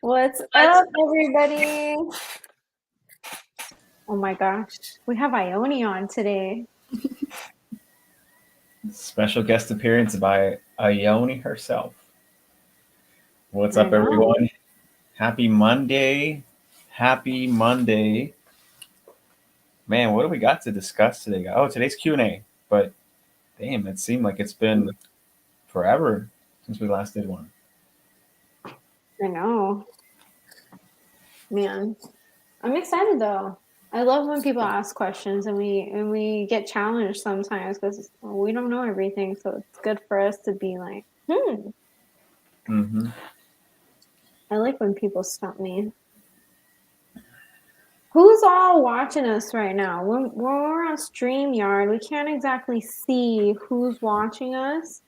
What's up, everybody? Oh my gosh, we have Ione on today. Special guest appearance by Ione herself. What's I up, know. everyone? Happy Monday. Happy Monday. Man, what do we got to discuss today? Oh, today's Q&A. But damn, it seemed like it's been forever since we last did one. I know. Man, I'm excited though. I love when people ask questions and we get challenged sometimes because we don't know everything. So it's good for us to be like, Mm-hmm. I like when people stop me. Who's all watching us right now? When we're on StreamYard, we can't exactly see who's watching us.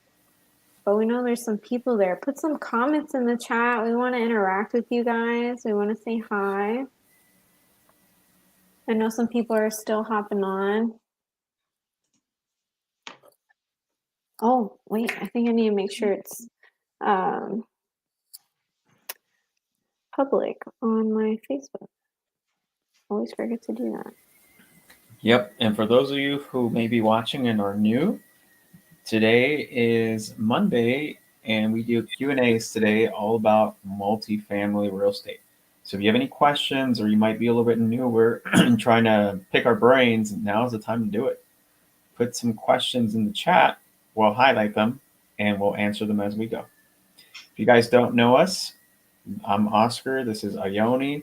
But we know there's some people there. Put some comments in the chat. We want to interact with you guys. We want to say hi. I know some people are still hopping on. Oh, wait. I think I need to make sure it's public on my Facebook. Always forget to do that. Yep. And for those of you who may be watching and are new, today is Monday, and we do Q&As today all about multifamily real estate. So if you have any questions or you might be a little bit newer trying to pick our brains, now's the time to do it. Put some questions in the chat. We'll highlight them and we'll answer them as we go. If you guys don't know us, I'm Oscar. This is Ione.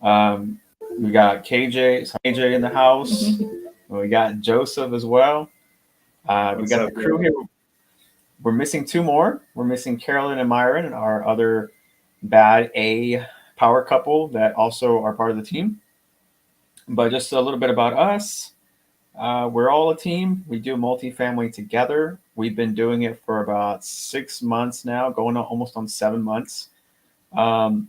We got KJ in the house. We got Joseph as well. We got the crew here. We're missing two more. We're missing Carolyn and Myron, our other bad A power couple that also are part of the team. But just a little bit about us. We're all a team. We do multifamily together. We've been doing it for about 6 months now, going on almost on 7 months. And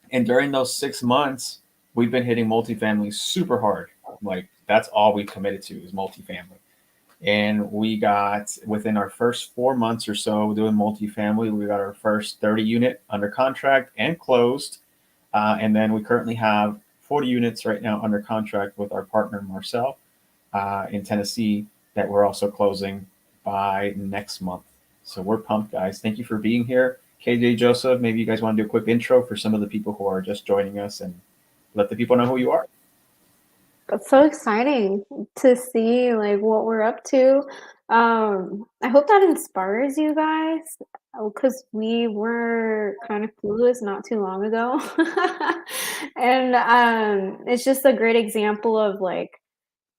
during those 6 months, we've been hitting multifamily super hard. Like that's all we committed to is multifamily. And we got within our first 4 months or so doing multifamily, we got our first 30 unit under contract and closed. And then we currently have 40 units right now under contract with our partner Marcel in Tennessee that we're also closing by next month. So we're pumped, guys. Thank you for being here. KJ, Joseph, maybe you guys want to do a quick intro for some of the people who are just joining us and let the people know who you are. It's so exciting to see like what we're up to. I hope that inspires you guys because we were kind of clueless not too long ago. And it's just a great example of like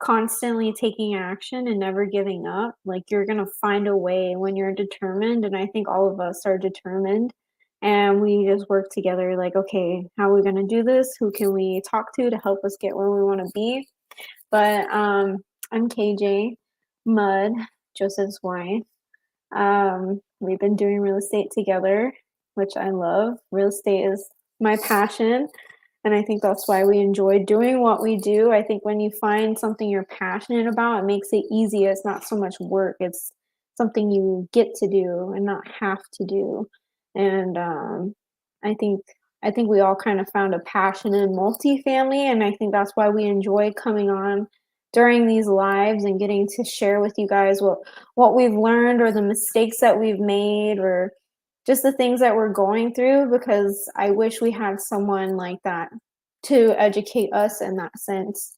constantly taking action and never giving up. Like you're going to find a way when you're determined. And I think all of us are determined. And we just work together like, okay, how are we going to do this? Who can we talk to help us get where we want to be? But I'm KJ Mudd, Joseph's wife. We've been doing real estate together, which I love. Real estate is my passion. And I think that's why we enjoy doing what we do. I think when you find something you're passionate about, it makes it easy. It's not so much work. It's something you get to do and not have to do. And I think we all kind of found a passion in multifamily, and I think that's why we enjoy coming on during these lives and getting to share with you guys what we've learned or the mistakes that we've made or just the things that we're going through, because I wish we had someone like that to educate us in that sense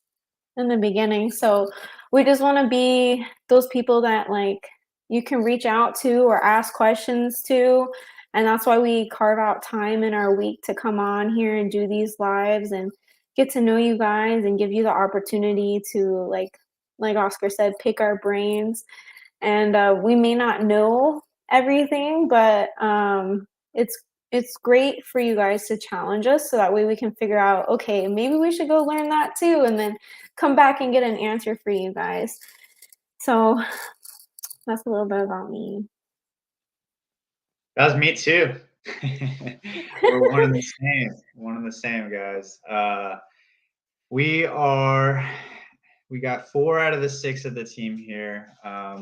in the beginning. So we just want to be those people that like you can reach out to or ask questions to. And that's why we carve out time in our week to come on here and do these lives and get to know you guys and give you the opportunity to like Oscar said, pick our brains. And we may not know everything, but it's great for you guys to challenge us so that way we can figure out, okay, maybe we should go learn that too, and then come back and get an answer for you guys. So that's a little bit about me. That was me too. We're one and the same, guys. We got 4 out of the 6 of the team here.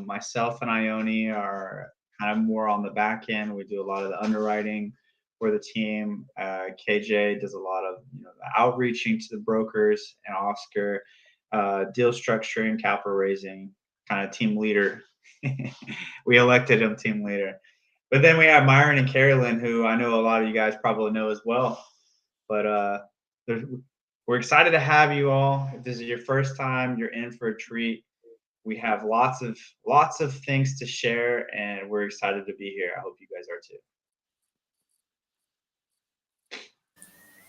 Myself and Ione are kind of more on the back end. We do a lot of the underwriting. for the team. KJ does a lot of the outreaching to the brokers, and Oscar deal structuring, capital raising, kind of team leader. We elected him team leader. But then we have Myron and Carolyn, who I know a lot of you guys probably know as well. But we're excited to have you all. If this is your first time, you're in for a treat. We have lots of things to share, and we're excited to be here. I hope you guys are too.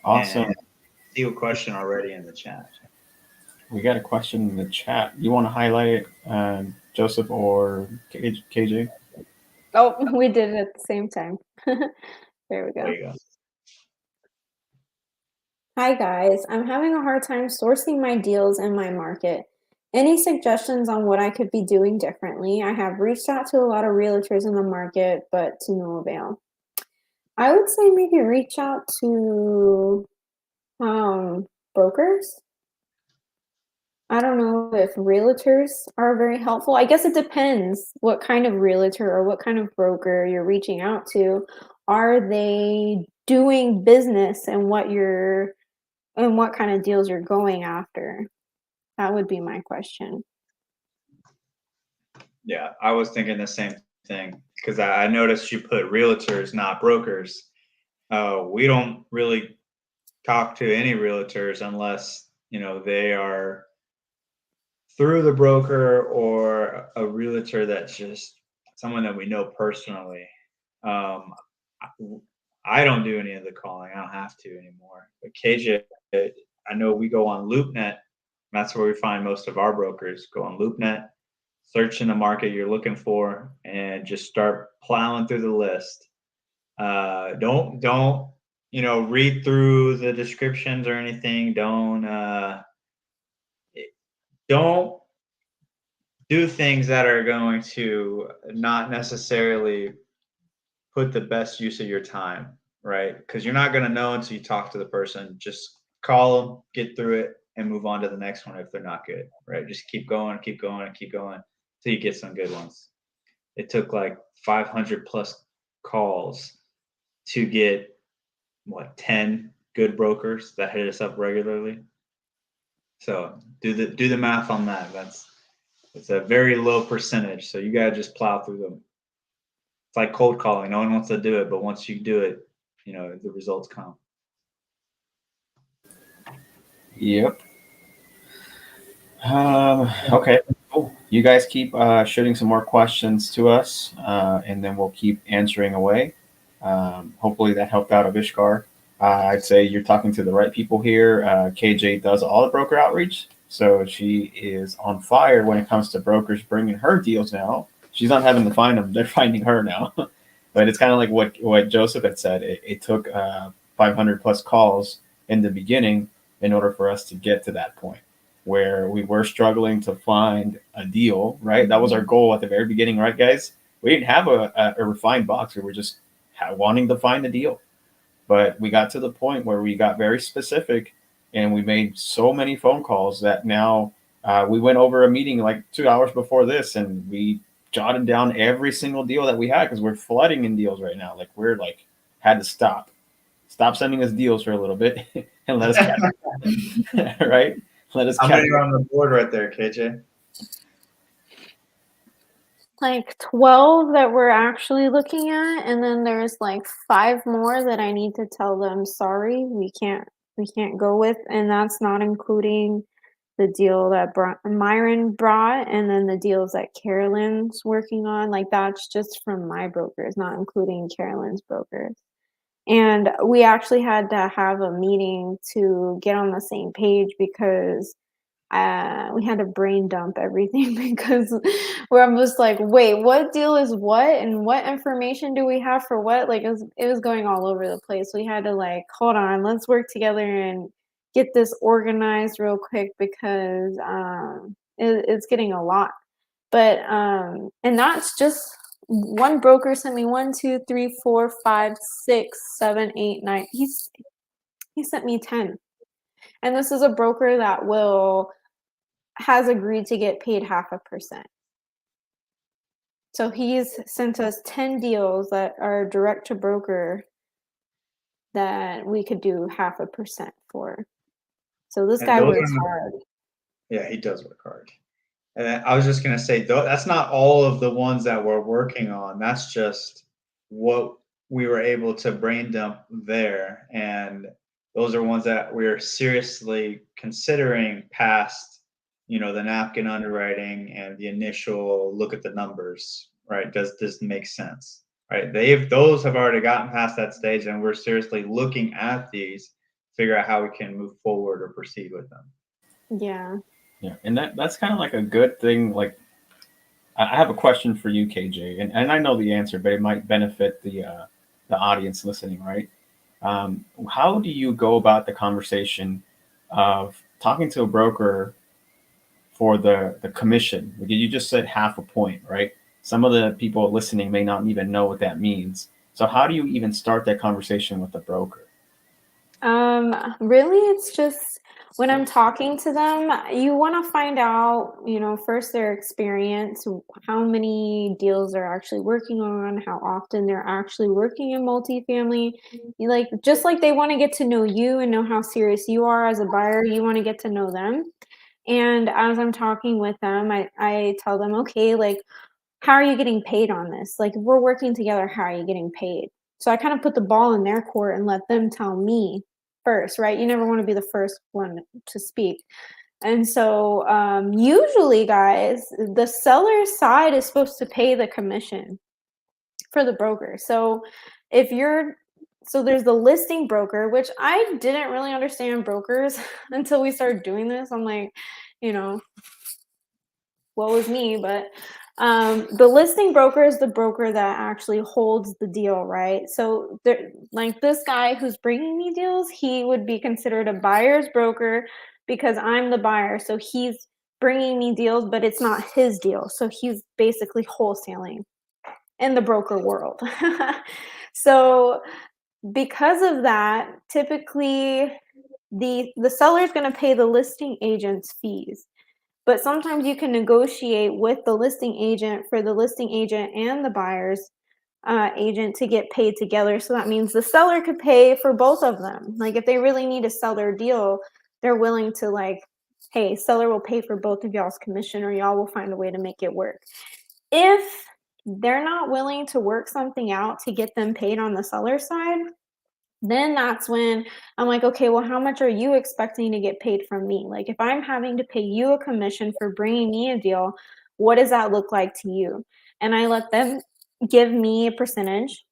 Awesome. And I see a question already in the chat. We got a question in the chat. You want to highlight it, Joseph or KJ? Oh, we did it at the same time. There we go. There you go. Hi guys, I'm having a hard time sourcing my deals in my market. Any suggestions on what I could be doing differently? I have reached out to a lot of realtors in the market, but to no avail. I would say maybe reach out to brokers. I don't know if realtors are very helpful. I guess it depends what kind of realtor or what kind of broker you're reaching out to. Are they doing business and what kind of deals you're going after? That would be my question. Yeah, I was thinking the same thing because I noticed you put realtors, not brokers. We don't really talk to any realtors unless they are through the broker or a realtor that's just someone that we know personally. Um, I don't do any of the calling. I don't have to anymore. But KJ, I know we go on LoopNet. That's where we find most of our brokers. Go on LoopNet, search in the market you're looking for, and just start plowing through the list. Don't read through the descriptions or anything. Don't do things that are going to not necessarily put the best use of your time, right? Because you're not going to know until you talk to the person. Just call them, get through it, and move on to the next one if they're not good, right? Just keep going, keep going, and keep going until you get some good ones. It took like 500 plus calls to get 10 good brokers that hit us up regularly. So do the math on that. It's a very low percentage. So you gotta just plow through them. It's like cold calling. No one wants to do it, but once you do it, the results come. Yep. Okay. Cool. You guys keep shooting some more questions to us, and then we'll keep answering away. Hopefully that helped out Avishkar. I'd say you're talking to the right people here. KJ does all the broker outreach, so she is on fire when it comes to brokers bringing her deals now. She's not having to find them; they're finding her now. But it's kind of like what Joseph had said. It took 500 plus calls in the beginning in order for us to get to that point where we were struggling to find a deal. Right, that was our goal at the very beginning, right, guys? We didn't have a refined box. We were just wanting to find a deal. But we got to the point where we got very specific and we made so many phone calls that now we went over a meeting like 2 hours before this and we jotted down every single deal that we had because we're flooding in deals right now. Like we're like had to stop sending us deals for a little bit and let us catch right. Let us How catch many are on the board right there, KJ? Like 12 that we're actually looking at, and then there's like 5 more that I need to tell them sorry, we can't go with, and that's not including the deal that Myron brought, and then the deals that Carolyn's working on. Like that's just from my brokers, not including Carolyn's brokers. And we actually had to have a meeting to get on the same page because we had to brain dump everything because we're almost like, wait, what deal is what and what information do we have for what? Like it was going all over the place. We had to like, hold on, let's work together and get this organized real quick because it's getting a lot. But and that's just one broker sent me 1, 2, 3, 4, 5, 6, 7, 8, 9. He sent me 10. And this is a broker that has agreed to get paid 0.5%. So he's sent us 10 deals that are direct to broker that we could do 0.5% for. So this And guy those works are not, hard. yeah, he does work hard. And I was just gonna say, though, that's not all of the ones that we're working on. That's just what we were able to brain dump there, and those are ones that we're seriously considering past, the napkin underwriting and the initial look at the numbers. Right? Does this make sense? Right? Those have already gotten past that stage, and we're seriously looking at these, figure out how we can move forward or proceed with them. Yeah. Yeah, and that's kind of like a good thing. Like, I have a question for you, KJ, and I know the answer, but it might benefit the audience listening, right? How do you go about the conversation of talking to a broker for the commission? Because you just said 0.5 point, right? Some of the people listening may not even know what that means. So how do you even start that conversation with the broker? Really, it's just when I'm talking to them, you want to find out, first their experience, how many deals they're actually working on, how often they're actually working in multifamily. Just like they want to get to know you and know how serious you are as a buyer, you want to get to know them. And as I'm talking with them, I tell them, okay, like, how are you getting paid on this? Like, if we're working together, how are you getting paid? So I kind of put the ball in their court and let them tell me first, right? You never want to be the first one to speak. And so usually, guys, the seller side is supposed to pay the commission for the broker. So if you're so there's the listing broker, which I didn't really understand brokers until we started doing this. I'm like, you know, what was me? But the listing broker is the broker that actually holds the deal, right? So like this guy who's bringing me deals, he would be considered a buyer's broker because I'm the buyer. So he's bringing me deals, but it's not his deal. So he's basically wholesaling in the broker world. So because of that, typically the seller is going to pay the listing agent's fees. But sometimes you can negotiate with the listing agent for the listing agent and the buyer's agent to get paid together. So that means the seller could pay for both of them. Like if they really need to sell their deal, they're willing to like, hey, seller will pay for both of y'all's commission or y'all will find a way to make it work. If they're not willing to work something out to get them paid on the seller side, then that's when I'm like, okay, well, how much are you expecting to get paid from me? Like, if I'm having to pay you a commission for bringing me a deal, what does that look like to you? And I let them give me a percentage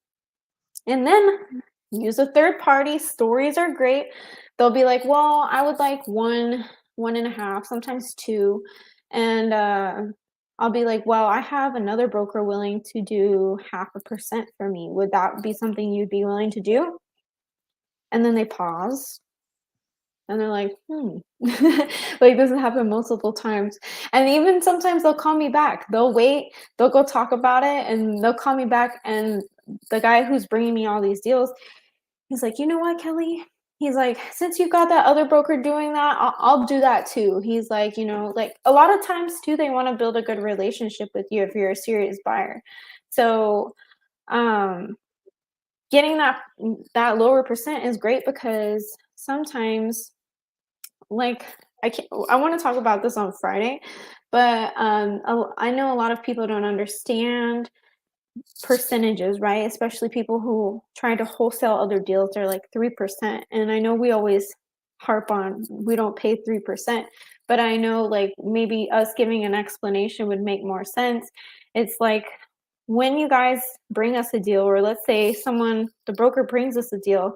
and then use a third party. Stories are great. They'll be like, well, I would like 1.5, sometimes 2. And I'll be like, well, I have another broker willing to do 0.5% for me. Would that be something you'd be willing to do? And then they pause and they're like, like this has happened multiple times. And even sometimes they'll call me back. They'll wait, they'll go talk about it, and they'll call me back. And the guy who's bringing me all these deals, he's like, you know what, Kelly? He's like, since you got that other broker doing that, I'll do that too. He's like, like a lot of times too, they want to build a good relationship with you if you're a serious buyer. So, getting that lower percent is great because sometimes like I want to talk about this on Friday, but I know a lot of people don't understand percentages, right? Especially people who try to wholesale other deals. They're like 3%, and I know we always harp on we don't pay 3%, but I know like maybe us giving an explanation would make more sense. It's like when you guys bring us a deal, or let's say the broker brings us a deal,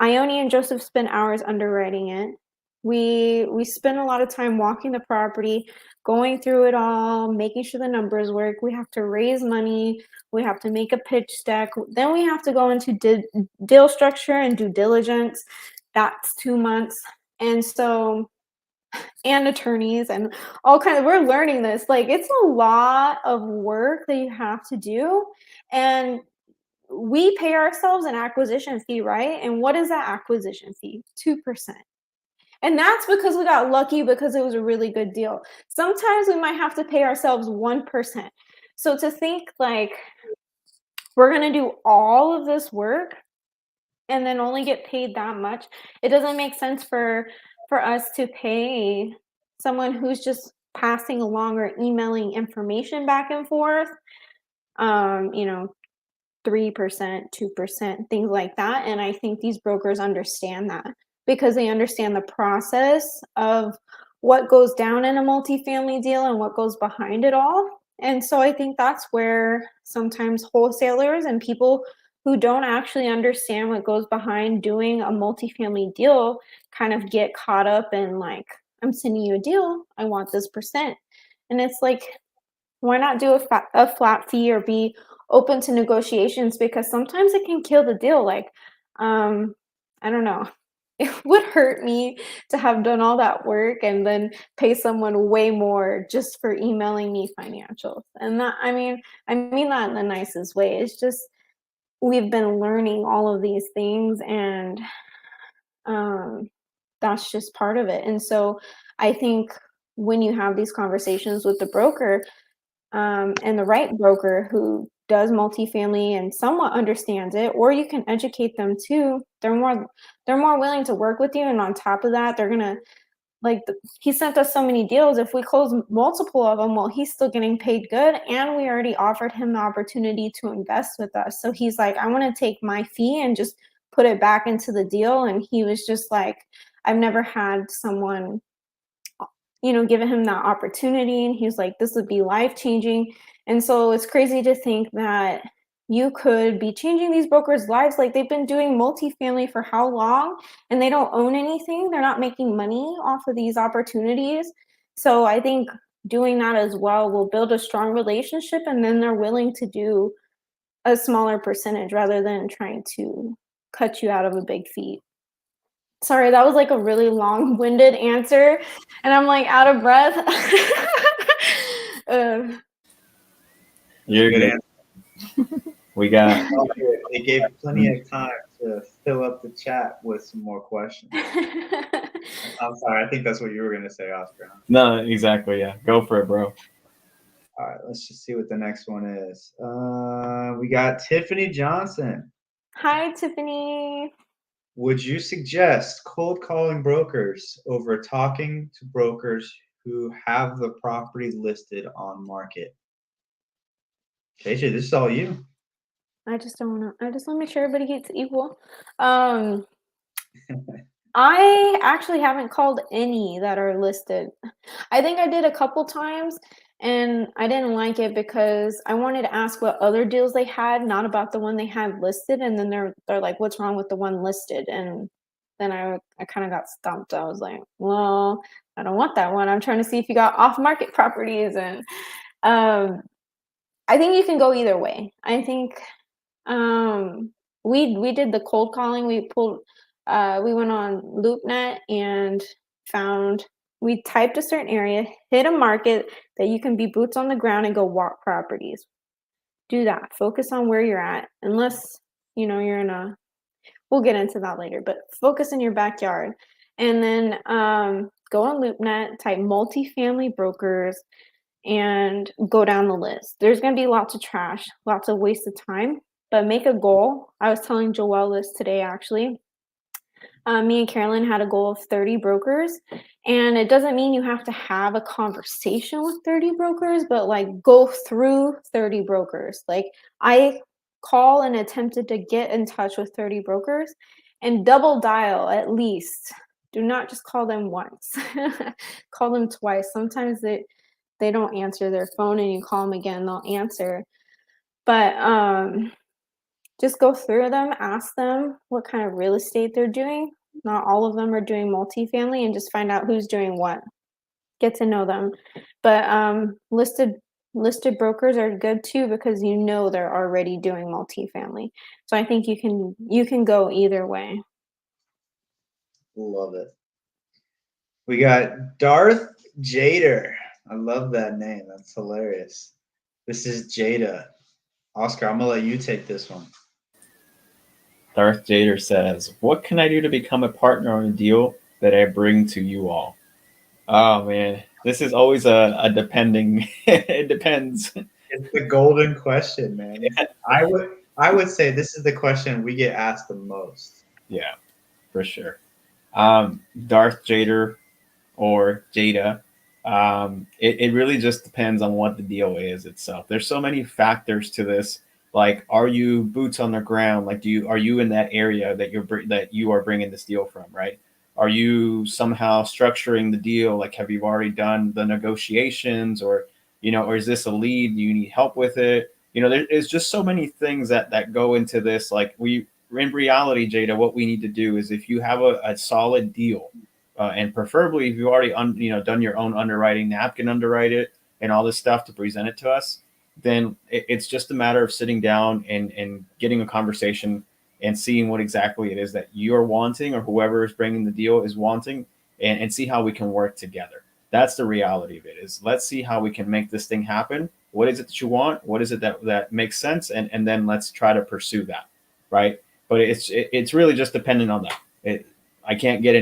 Ione and Joseph spend hours underwriting it. We spend a lot of time walking the property, going through it all, making sure the numbers work. We have to raise money. We have to make a pitch deck. Then we have to go into deal structure and due diligence. That's 2 months. And so, and attorneys and all kinds of, we're learning this. Like it's a lot of work that you have to do. And we pay ourselves an acquisition fee, right? And what is that acquisition fee? 2%. And that's because we got lucky because it was a really good deal. Sometimes we might have to pay ourselves 1%. So to think like we're going to do all of this work and then only get paid that much. It doesn't make sense for us to pay someone who's just passing along or emailing information back and forth, you know, 3%, 2%, things like that. And I think these brokers understand that because they understand the process of what goes down in a multifamily deal and what goes behind it all. And so I think that's where sometimes wholesalers and people who don't actually understand what goes behind doing a multifamily deal kind of get caught up in like, I'm sending you a deal, I want this percent. And it's like, why not do a flat fee or be open to negotiations? Because sometimes it can kill the deal. Like, I don't know. It would hurt me to have done all that work and then pay someone way more just for emailing me financials. And that, I mean that in the nicest way. It's just we've been learning all of these things, and um, that's just part of it. And so I think when you have these conversations with the broker, and the right broker who does multifamily and somewhat understands it, or you can educate them too. They're more willing to work with you, and on top of that, they're gonna he sent us so many deals. If we close multiple of them, well, he's still getting paid good, and we already offered him the opportunity to invest with us. So he's like, I want to take my fee and just put it back into the deal. And he was just like, I've never had someone giving him that opportunity. And he's like, this would be life changing. And so it's crazy to think that you could be changing these brokers' lives. Like, they've been doing multifamily for how long, and they don't own anything. They're not making money off of these opportunities. So I think doing that as well will build a strong relationship, and then they're willing to do a smaller percentage rather than trying to cut you out of a big fee. Sorry, that was like a really long-winded answer, and I'm like out of breath. You're Good good. answer. We got It gave plenty of time to fill up the chat with some more questions. I'm sorry, I think that's what you were gonna say, Oscar. Huh? no, exactly. Yeah, go for it, bro. All right, let's just see what the next one is. We got Tiffany Johnson. Hi, Tiffany. Would you suggest cold calling brokers over talking to brokers who have the property listed on market? KJ, this is all you. I just want to make sure everybody gets equal. I actually haven't called any that are listed. I think I did a couple times, and I didn't like it because I wanted to ask what other deals they had, not about the one they had listed. And then they're like, "What's wrong with the one listed?" And then I kind of got stumped. I was like, "Well, I don't want that one. I'm trying to see if you got off market properties." And um, I think you can go either way. I think we did the cold calling. We went on LoopNet and found we typed a certain area, hit a market that you can be boots on the ground and go walk properties. Do that. Focus on where you're at, unless you're in a. We'll get into that later, but focus in your backyard, and then go on LoopNet, type multifamily brokers, and go down the list. There's going to be lots of trash, lots of wasted time, but make a goal. I was telling Joelle this today, actually. Me and Carolyn had a goal of 30 brokers, and it doesn't mean you have to have a conversation with 30 brokers, but like go through 30 brokers. Like, I call and attempted to get in touch with 30 brokers and double dial at least. Do not just call them once. Call them twice. Sometimes they don't answer their phone, and you call them again, they'll answer. But just go through them, ask them what kind of real estate they're doing. Not all of them are doing multifamily, and just find out who's doing what. Get to know them. But listed brokers are good too, because they're already doing multifamily. So I think you can go either way. Love it. We got Darth Jader. I love that name. That's hilarious. This is Jada. Oscar, I'm gonna let you take this one. Darth Jader says, "What can I do to become a partner on a deal that I bring to you all?" Oh man, this is always a depending. It depends. It's the golden question, man. I would say this is the question we get asked the most. Yeah, for sure. Darth Jader or Jada. It really just depends on what the deal is itself. There's so many factors to this. Like, are you boots on the ground? Like, are you in that area that you are bringing this deal from? Right? Are you somehow structuring the deal? Like, have you already done the negotiations, or or is this a lead? Do you need help with it? There's just so many things that go into this. Like, in reality, Jada, what we need to do is, if you have a solid deal, and preferably if you've already done your own underwriting, napkin underwrite it, and all this stuff to present it to us, then it's just a matter of sitting down and getting a conversation and seeing what exactly it is that you're wanting, or whoever is bringing the deal is wanting, and see how we can work together. That's the reality of it. Is, let's see how we can make this thing happen. What is it that you want? What is it that makes sense? And then let's try to pursue that, right? But it's really just dependent on that. I can't get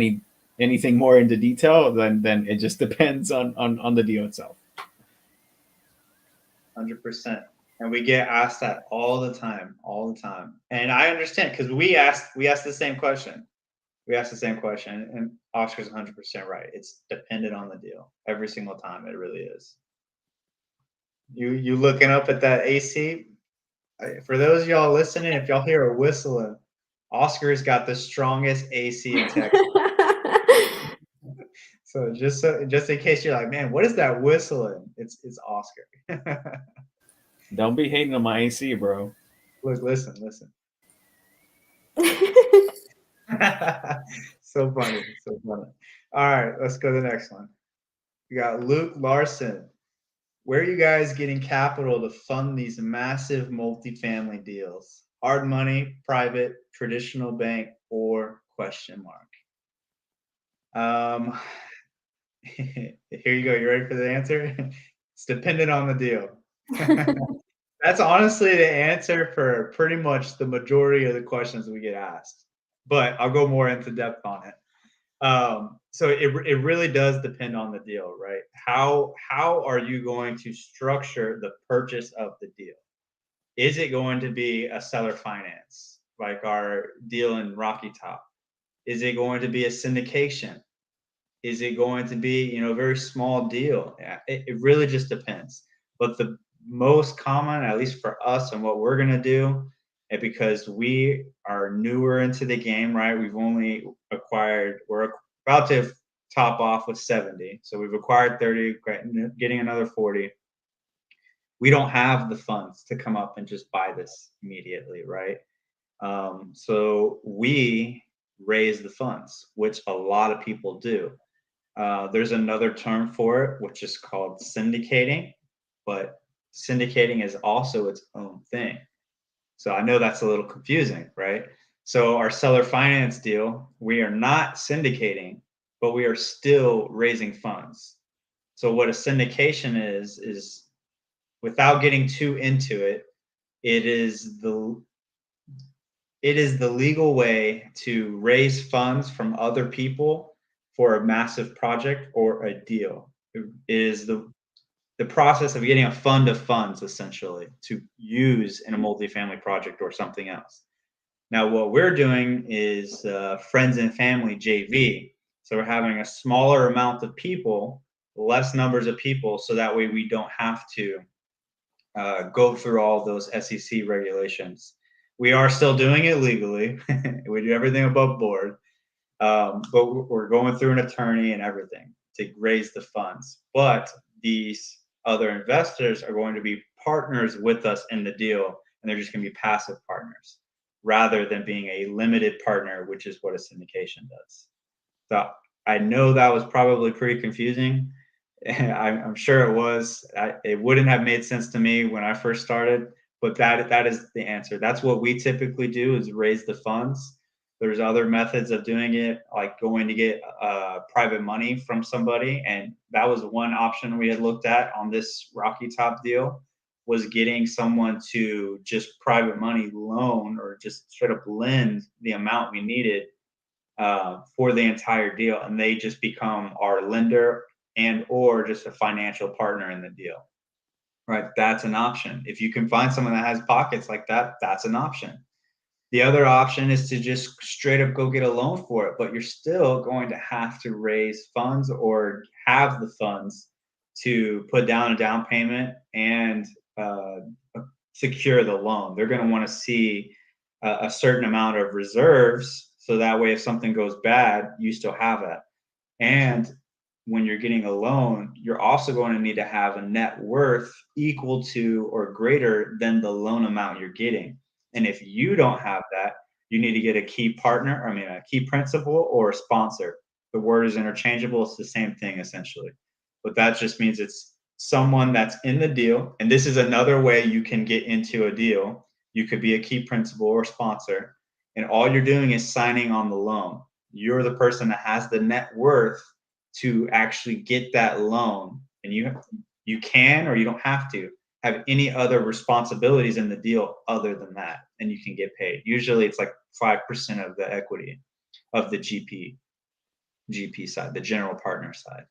anything more into detail, then it just depends on the deal itself. 100%. And we get asked that all the time. And I understand, because we asked the same question. And Oscar's 100% right. It's dependent on the deal every single time. It really is. You looking up at that AC? For those of y'all listening, if y'all hear a whistling, Oscar's got the strongest AC in Texas. So just in case you're like, man, what is that whistling? It's Oscar. Don't be hating on my AC, bro. Look, listen. So funny. All right, let's go to the next one. We got Luke Larson. Where are you guys getting capital to fund these massive multifamily deals? Hard money, private, traditional bank, or question mark? Here you go. You ready for the answer? It's dependent on the deal. That's honestly the answer for pretty much the majority of the questions we get asked, but I'll go more into depth on it. So it really does depend on the deal, right? How are you going to structure the purchase of the deal? Is it going to be a seller finance, like our deal in Rocky Top? Is it going to be a syndication? Is it going to be, a very small deal? It really just depends. But the most common, at least for us and what we're going to do, and because we are newer into the game, right? We're about to top off with 70. So we've acquired 30, getting another 40. We don't have the funds to come up and just buy this immediately, right? So we raise the funds, which a lot of people do. There's another term for it, which is called syndicating, but syndicating is also its own thing. So I know that's a little confusing, right? So our seller finance deal, we are not syndicating, but we are still raising funds. So what a syndication is, without getting too into it, it is the legal way to raise funds from other people for a massive project or a deal. It is the process of getting a fund of funds, essentially, to use in a multifamily project or something else. Now, what we're doing is friends and family JV. So we're having a smaller amount of people, less numbers of people, so that way we don't have to go through all those SEC regulations. We are still doing it legally. We do everything above board, but we're going through an attorney and everything to raise the funds. But these other investors are going to be partners with us in the deal, and they're just going to be passive partners rather than being a limited partner, which is what a syndication does. So I know that was probably pretty confusing. I'm sure it was. It wouldn't have made sense to me when I first started, but that is the answer. That's what we typically do, is raise the funds. There's other methods of doing it, like going to get private money from somebody, and that was one option we had looked at on this Rocky Top deal, was getting someone to just private money loan or just straight up lend the amount we needed for the entire deal, and they just become our lender and or just a financial partner in the deal. right? That's an option. If you can find someone that has pockets like that, that's an option. The other option is to just straight up go get a loan for it, but you're still going to have to raise funds or have the funds to put down a down payment and uh, secure the loan. They're going to want to see a certain amount of reserves, so that way if something goes bad, you still have it. And when you're getting a loan, you're also going to need to have a net worth equal to or greater than the loan amount you're getting. And if you don't have that, you need to get a key partner, a key principal or a sponsor. The word is interchangeable, it's the same thing essentially. But that just means it's someone that's in the deal. And this is another way you can get into a deal. You could be a key principal or sponsor, and all you're doing is signing on the loan. You're the person that has the net worth to actually get that loan, and you can, or you don't have to have any other responsibilities in the deal other than that, and you can get paid. Usually it's like 5% of the equity of the GP side, the general partner side.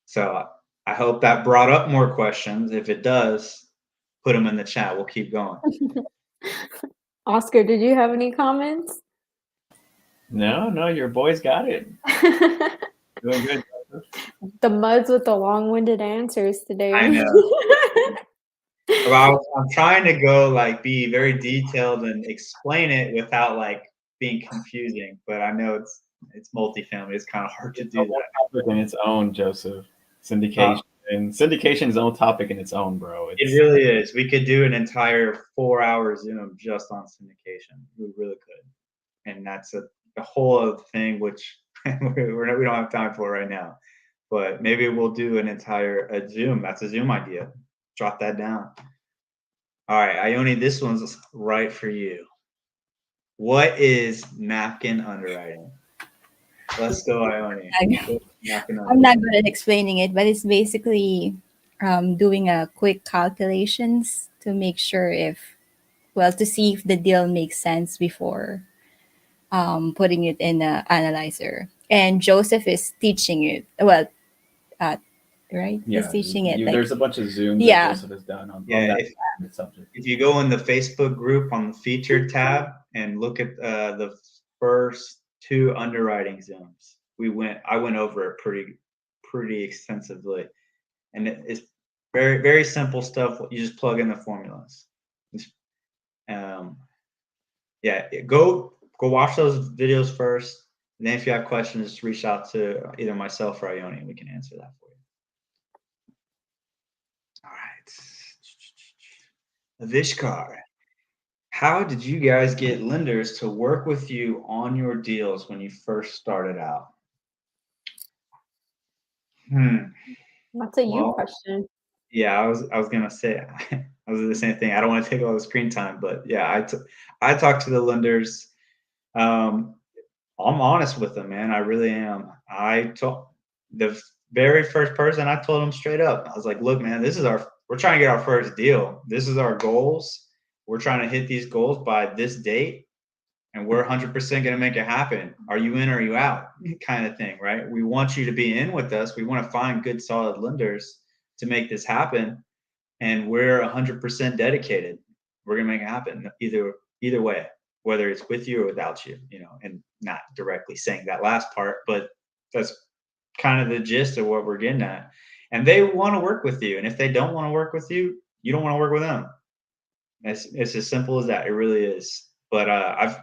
So I hope that brought up more questions. If it does, put them in the chat. We'll keep going. Oscar, did you have any comments? No, your boys got it. Doing good. The muds with the long-winded answers today. I know. Well, I'm trying to go like be very detailed and explain it without like being confusing, but I know it's multifamily. It's kind of hard to do that. Topic in its own, Joseph. Syndication. And syndication is its own topic in its own, bro. It really is. We could do an entire 4-hour Zoom just on syndication. We really could, and that's a whole other thing which we don't have time for right now. But maybe we'll do an entire Zoom. That's a Zoom idea. Jot that down. All right, Ione, this one's right for you. What is napkin underwriting? Let's go, Ione. I'm not good at explaining it, but it's basically doing a quick calculations to make sure to see if the deal makes sense before putting it in the analyzer. And Joseph is teaching it. Right? Yeah, He's teaching it. There's a bunch of Zooms Yeah. that Joseph has done on that subject. If you go in the Facebook group on the featured tab and look at the first 2 underwriting Zooms, I went over it pretty extensively, and it's very, very simple stuff. You just plug in the formulas. Go watch those videos first, and then if you have questions, just reach out to either myself or Ione, and we can answer that for you. All right, Vishkar, how did you guys get lenders to work with you on your deals when you first started out? That's a you question. Yeah, I was gonna say I was the same thing. I don't want to take all the screen time, but yeah, I talked to the lenders. I'm honest with them, man. I really am. I told the very first person, I told them straight up. I was like, look, man, we're trying to get our first deal. This is our goals. We're trying to hit these goals by this date, and we're 100% going to make it happen. Are you in or are you out? Kind of thing, right? We want you to be in with us. We want to find good, solid lenders to make this happen, and we're 100% dedicated. We're going to make it happen either way, whether it's with you or without you, and not directly saying that last part, but that's kind of the gist of what we're getting at. And they want to work with you. And if they don't want to work with you, you don't want to work with them. It's as simple as that. It really is. But I've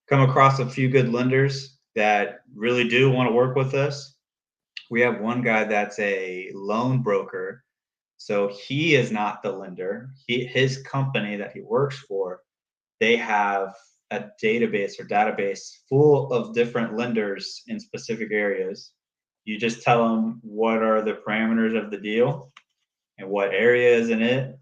come across a few good lenders that really do want to work with us. We have one guy that's a loan broker. So he is not the lender. His company that he works for, they have a database full of different lenders in specific areas. You just tell them what are the parameters of the deal and what area is in it,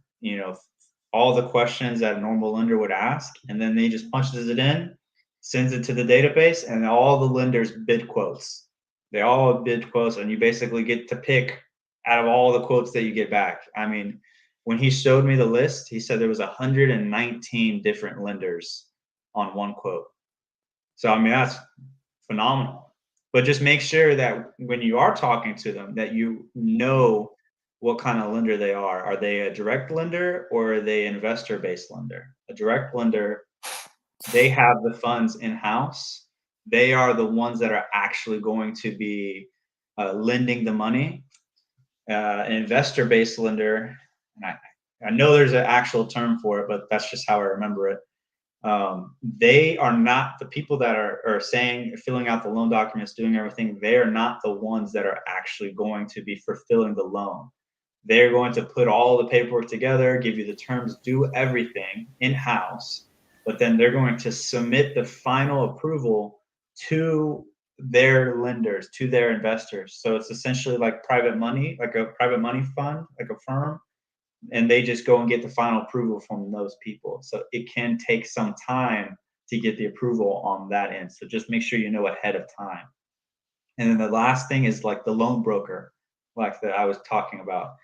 all the questions that a normal lender would ask, and then they just punches it in, sends it to the database, and all the lenders bid quotes. They all bid quotes, and you basically get to pick out of all the quotes that you get back. I mean, when he showed me the list, he said there was 119 different lenders on one quote. So, I mean, that's phenomenal. But just make sure that when you are talking to them, that you know what kind of lender they are. Are they a direct lender or are they investor-based lender? A direct lender, they have the funds in-house. They are the ones that are actually going to be lending the money. An investor-based lender, and I know there's an actual term for it, but that's just how I remember it. They are not the people that are saying, filling out the loan documents, doing everything. They are not the ones that are actually going to be fulfilling the loan. They're going to put all the paperwork together, give you the terms, do everything in-house, but then they're going to submit the final approval to their lenders, to their investors. So it's essentially like private money, like a private money fund, like a firm, and they just go and get the final approval from those people. So it can take some time to get the approval on that end. So just make sure you know ahead of time. And then the last thing is like the loan broker, like that I was talking about.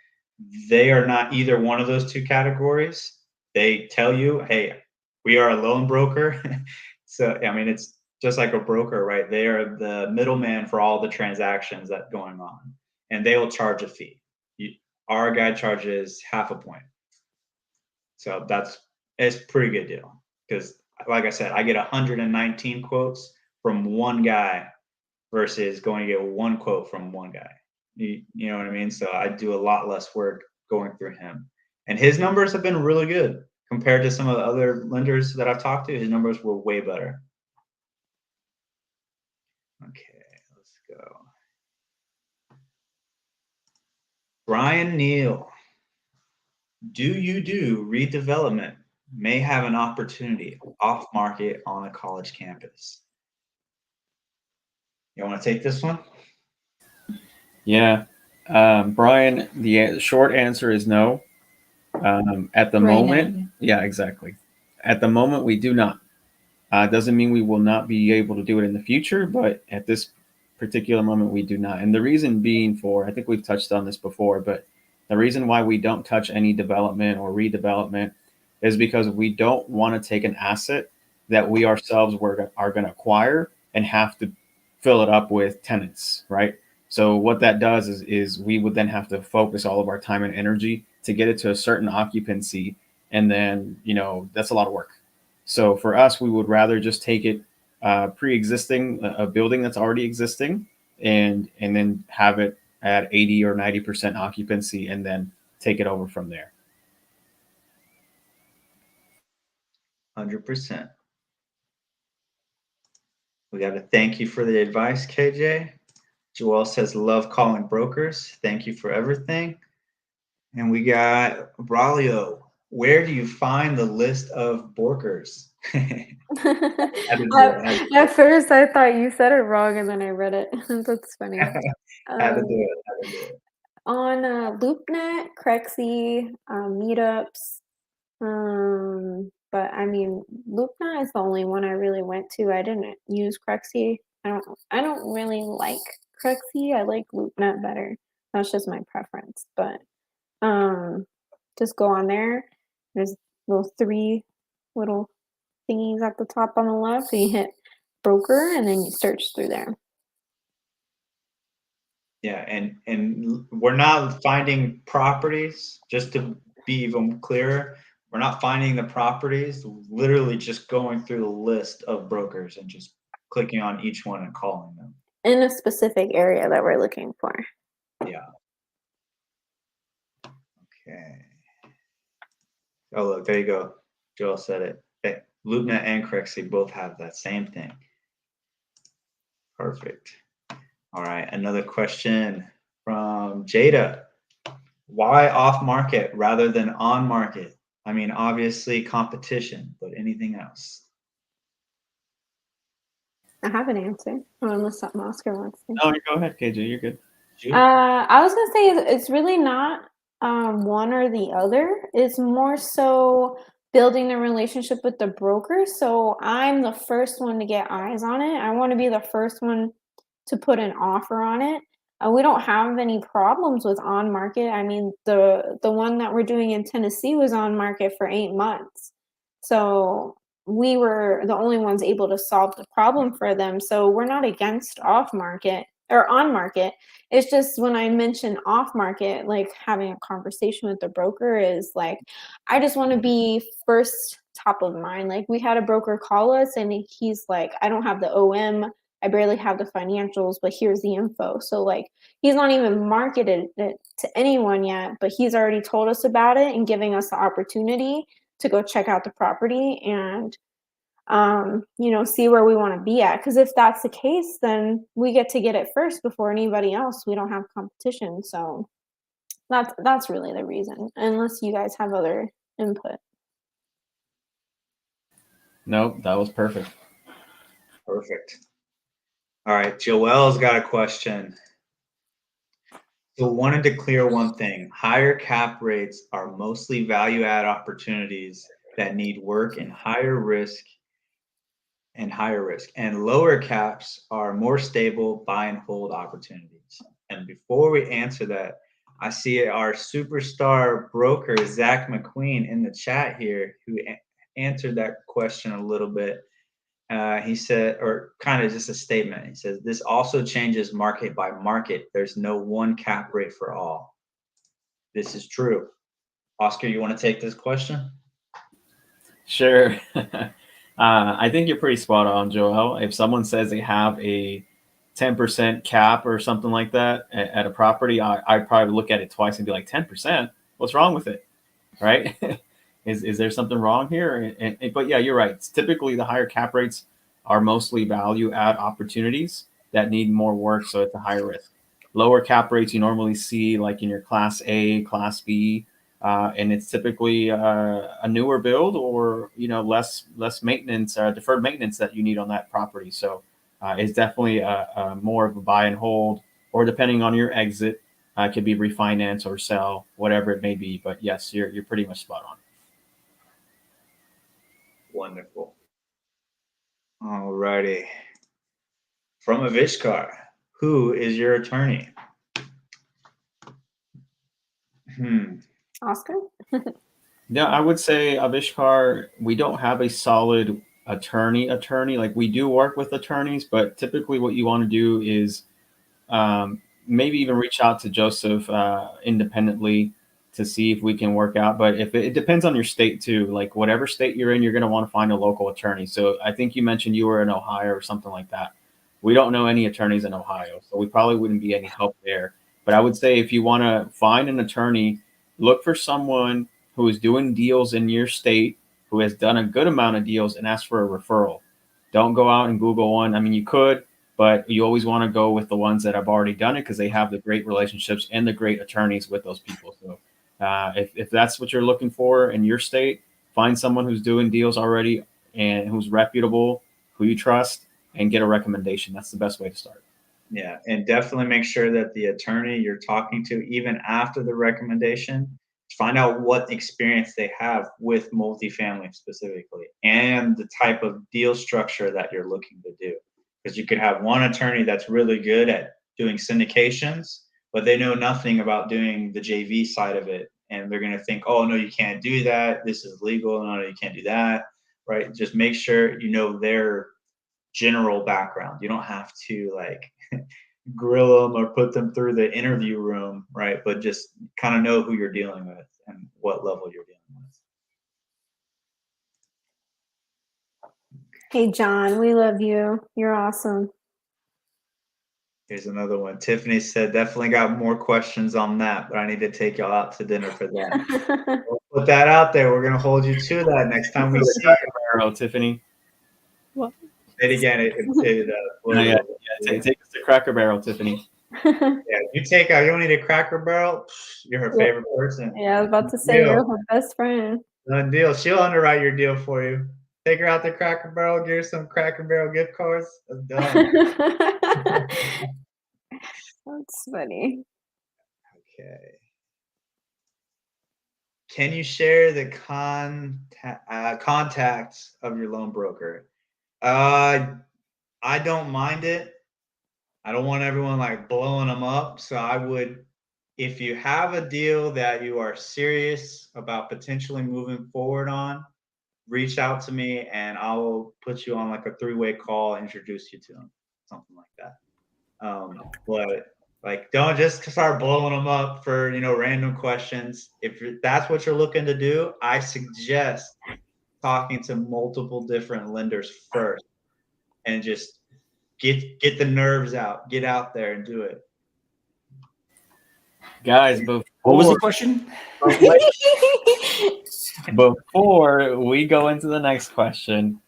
They are not either one of those two categories. They tell you, hey, we are a loan broker. So, I mean, it's just like a broker, right? They are the middleman for all the transactions that are going on, and they will charge a fee. Our guy charges half a point. So it's a pretty good deal because, like I said, I get 119 quotes from one guy versus going to get one quote from one guy. You know what I mean? So I do a lot less work going through him. And his numbers have been really good compared to some of the other lenders that I've talked to. His numbers were way better. Okay, let's go. Brian Neal. Do you do redevelopment? May have an opportunity off market on a college campus. You want to take this one? Yeah. Brian, the short answer is no. At the Right moment, now. yeah, exactly. At the moment, we do not. Doesn't mean we will not be able to do it in the future, but at this particular moment, we do not. And the reason being for, I think we've touched on this before, but the reason why we don't touch any development or redevelopment is because we don't want to take an asset that we ourselves are going to acquire and have to fill it up with tenants, right? So what that does is we would then have to focus all of our time and energy to get it to a certain occupancy, and then that's a lot of work. So for us, we would rather just take it pre-existing, a building that's already existing, and then have it at 80 or 90% occupancy, and then take it over from there. 100%. We got to thank you for the advice, KJ. Joel says, love calling brokers. Thank you for everything. And we got Braulio. Where do you find the list of brokers? At first, I thought you said it wrong, and then I read it. That's funny. Had to do it. On LoopNet, Crexy, Meetups, but I mean, LoopNet is the only one I really went to. I didn't use Crexy. I don't really like Crexy. I like LoopNet better. That's just my preference. But just go on there. There's those three little thingies at the top on the left. So you hit broker and then you search through there. Yeah, and we're not finding properties, just to be even clearer. We're not finding the properties, literally just going through the list of brokers and just clicking on each one and calling them. In a specific area that we're looking for. Yeah. Okay. Oh, look, there you go. Joel said it. Okay. LoopNet and Crexy both have that same thing. Perfect. All right, another question from Jada. Why off market rather than on market? I mean, obviously competition, but anything else? I have an answer. Unless Oscar wants to. No, go ahead, KJ. You're good. I was gonna say it's really not one or the other. It's more so building the relationship with the broker. So I'm the first one to get eyes on it. I want to be the first one to put an offer on it. We don't have any problems with on market. I mean, the one that we're doing in Tennessee was on market for 8 months. So we were the only ones able to solve the problem for them. So we're not against off market. or on market. It's just when I mention off market, like having a conversation with the broker is like, I just want to be first top of mind. Like we had a broker call us and he's like, I don't have the OM, I barely have the financials, but here's the info. So like he's not even marketed it to anyone yet, but he's already told us about it and giving us the opportunity to go check out the property and see where we want to be at. Because if that's the case, then we get to get it first before anybody else. We don't have competition. So that's really the reason, unless you guys have other input. Nope, that was perfect. Perfect. All right, Joelle's got a question. So wanted to clear one thing. Higher cap rates are mostly value add opportunities that need work and higher risk, and lower caps are more stable buy and hold opportunities. And before we answer that, I see our superstar broker, Zach McQueen, in the chat here, who answered that question a little bit. He said, or kind of just a statement. He says, this also changes market by market. There's no one cap rate for all. This is true. Oscar, you want to take this question? Sure. I think you're pretty spot on, Joel. If someone says they have a 10% cap or something like that at a property, I'd probably look at it twice and be like, 10%? What's wrong with it? Right? Is there something wrong here? But yeah, you're right. It's typically the higher cap rates are mostly value add opportunities that need more work, so it's a higher risk. Lower cap rates you normally see like in your class A, class B, and it's typically a newer build or less maintenance, deferred maintenance that you need on that property. So it's definitely a more of a buy and hold, or depending on your exit, it could be refinance or sell, whatever it may be. But yes, you're pretty much spot on. Wonderful. All righty. From Avishkar, who is your attorney? Oscar? Yeah, I would say Avishkar, we don't have a solid attorney. Like we do work with attorneys, but typically what you want to do is maybe even reach out to Joseph independently to see if we can work out. But if it depends on your state too, like whatever state you're in, you're going to want to find a local attorney. So I think you mentioned you were in Ohio or something like that. We don't know any attorneys in Ohio, so we probably wouldn't be any help there. But I would say if you want to find an attorney, look for someone who is doing deals in your state, who has done a good amount of deals, and ask for a referral. Don't go out and Google one. I mean, you could, but you always want to go with the ones that have already done it because they have the great relationships and the great attorneys with those people. So if that's what you're looking for in your state, find someone who's doing deals already and who's reputable, who you trust, and get a recommendation. That's the best way to start. Yeah, and definitely make sure that the attorney you're talking to, even after the recommendation, find out what experience they have with multifamily specifically and the type of deal structure that you're looking to do. Because you could have one attorney that's really good at doing syndications, but they know nothing about doing the JV side of it. And they're going to think, oh, no, you can't do that. This is legal. No, you can't do that. Right. Just make sure you know their general background. You don't have to like grill them or put them through the interview room, right? But just kind of know who you're dealing with and what level you're dealing with. Hey, John, we love you. You're awesome. Here's another one. Tiffany said, definitely got more questions on that, but I need to take y'all out to dinner for that. We'll put that out there. We're going to hold you to that next time we see you. Tiffany. What? Say it again. Take us to Cracker Barrel, Tiffany. Yeah, you don't need a Cracker Barrel. You're her favorite person. Yeah, I was about to say you're her best friend. Done deal. She'll underwrite your deal for you. Take her out to Cracker Barrel, give her some Cracker Barrel gift cards. That's done. That's funny. Okay. Can you share the contacts of your loan broker? I don't mind it. I don't want everyone like blowing them up. So I would, if you have a deal that you are serious about potentially moving forward on, reach out to me and I'll put you on like a 3-way call, introduce you to them, something like that. But like, don't just start blowing them up for random questions. If that's what you're looking to do, I suggest talking to multiple different lenders first, and just get the nerves out, get out there and do it. Guys, What was the question? before we go into the next question,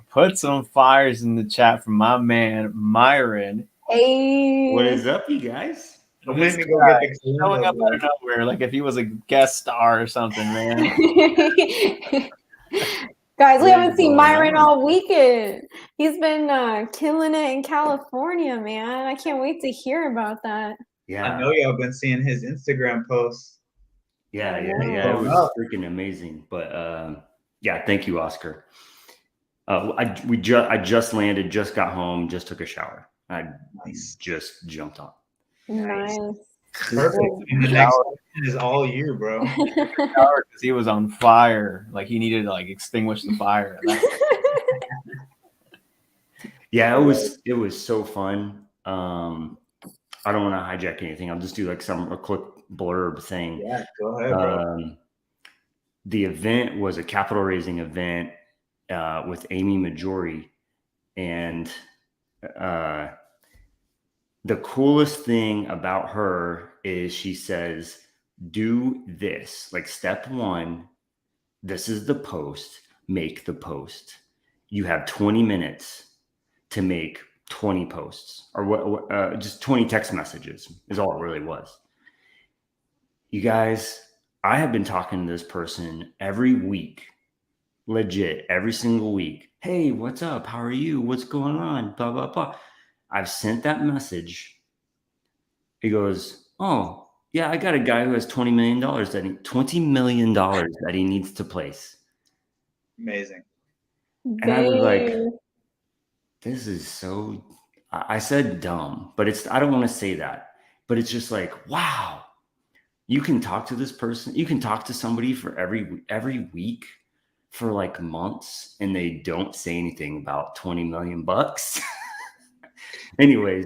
put some fires in the chat from my man Myron. Hey. What is up, you guys? Don't make me go get the Showing up Kalimba, out of nowhere, like if he was a guest star or something, man. Guys, we What haven't is seen going Myron on? all weekend. He's been killing it in California, man. I can't wait to hear about that. I Yeah, know y'all been seeing his Instagram posts. yeah. It Going was up. freaking amazing. But yeah, thank you, Oscar. I just landed, just got home, just took a shower. I just jumped on. Nice. Perfect. And the next question is all you, bro. Because he was on fire, like he needed to like extinguish the fire. Yeah, it was so fun. I don't want to hijack anything. I'll just do like a quick blurb thing. Yeah, go ahead, bro. The event was a capital raising event with Amy Majori, and the coolest thing about her is she says, do this. Like step one, this is the post, make the post. You have 20 minutes to make 20 posts, or just 20 text messages is all it really was. You guys, I have been talking to this person every week, legit, every single week. Hey, what's up? How are you? What's going on? Blah, blah, blah. I've sent that message. He goes, oh, yeah, I got a guy who has $20 million $20 million that he needs to place. Amazing. And I was like, this is so, I said dumb, but I don't want to say that, but it's just like, wow, you can talk to this person. You can talk to somebody for every week for like months and they don't say anything about 20 million bucks. Anyways,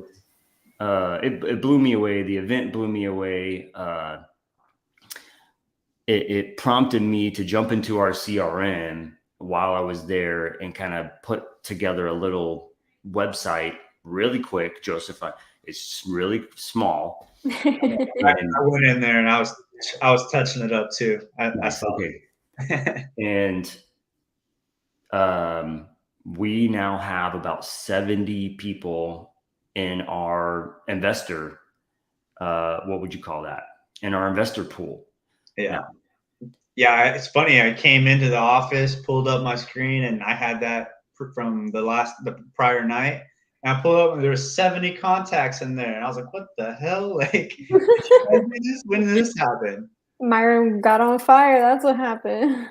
it blew me away. The event blew me away. It prompted me to jump into our CRM while I was there and kind of put together a little website really quick. Joseph, it's really small. I went in there and I was touching it up too. I saw okay. And we now have about 70 people in our investor, what would you call that? In our investor pool. Yeah. Now, yeah, it's funny. I came into the office, pulled up my screen, and I had that from the prior night. And I pulled up, and there were 70 contacts in there, and I was like, "What the hell? Like, when did this happen?" Myron got on fire. That's what happened.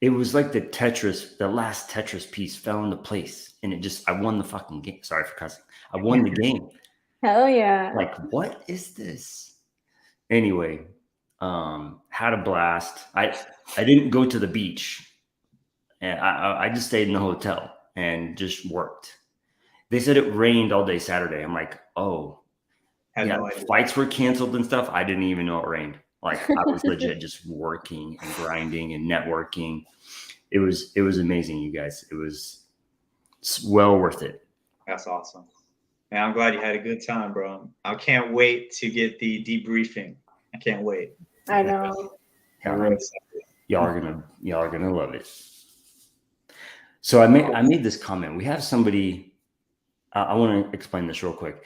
it was like the last Tetris piece fell into place, and I won the fucking game. Sorry for cussing. I won the game. Hell yeah! Like, what is this? Anyway, had a blast. I didn't go to the beach, and I just stayed in the hotel and just worked. They said it rained all day Saturday. I'm like, oh, yeah, flights were canceled and stuff. I didn't even know it rained. Like I was legit just working and grinding and networking. It was amazing, you guys. It's well worth it. That's awesome. Man, I'm glad you had a good time, bro. I can't wait to get the debriefing. I can't wait. I know. Y'all are gonna love it. So I made this comment. We have somebody. I want to explain this real quick.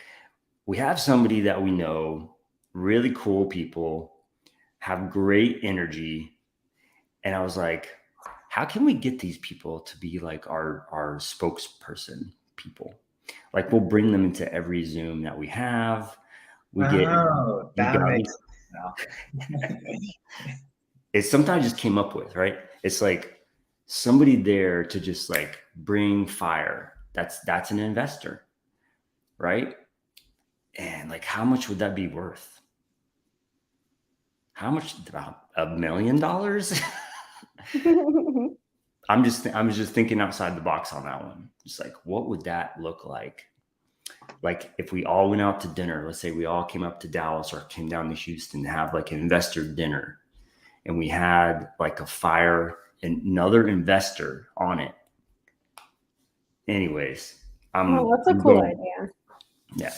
We have somebody that we know, really cool people, have great energy, and I was like, how can we get these people to be like our spokesperson people? Like we'll bring them into every Zoom that we have. It sometimes just came up with, right? It's like somebody there to just like bring fire. That's an investor, right? And like, how much would that be worth? How much? About $1 million? I'm just thinking outside the box on that one. Just like, what would that look like? Like if we all went out to dinner, let's say we all came up to Dallas or came down to Houston to have like an investor dinner, and we had like a fire and another investor on it. Anyways, Oh, that's a I'm cool going, idea. yeah.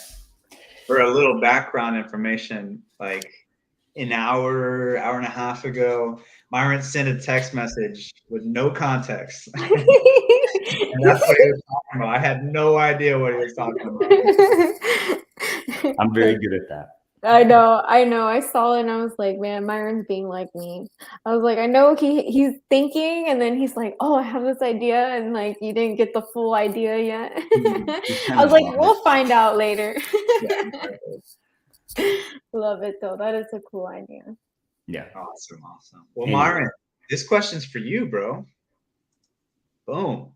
For a little background information, like an hour and a half ago, Myron sent a text message with no context. And that's what he was talking about. I had no idea what he was talking about. I'm very good at that. I know. I saw it and I was like, man, Myron's being like me. I was like, I know he's thinking, and then he's like, oh, I have this idea, and like you didn't get the full idea yet. I was like, we'll find out later. Love it though. That is a cool idea. Yeah. Awesome. Well, Anyway. Myron, this question's for you, bro. Boom.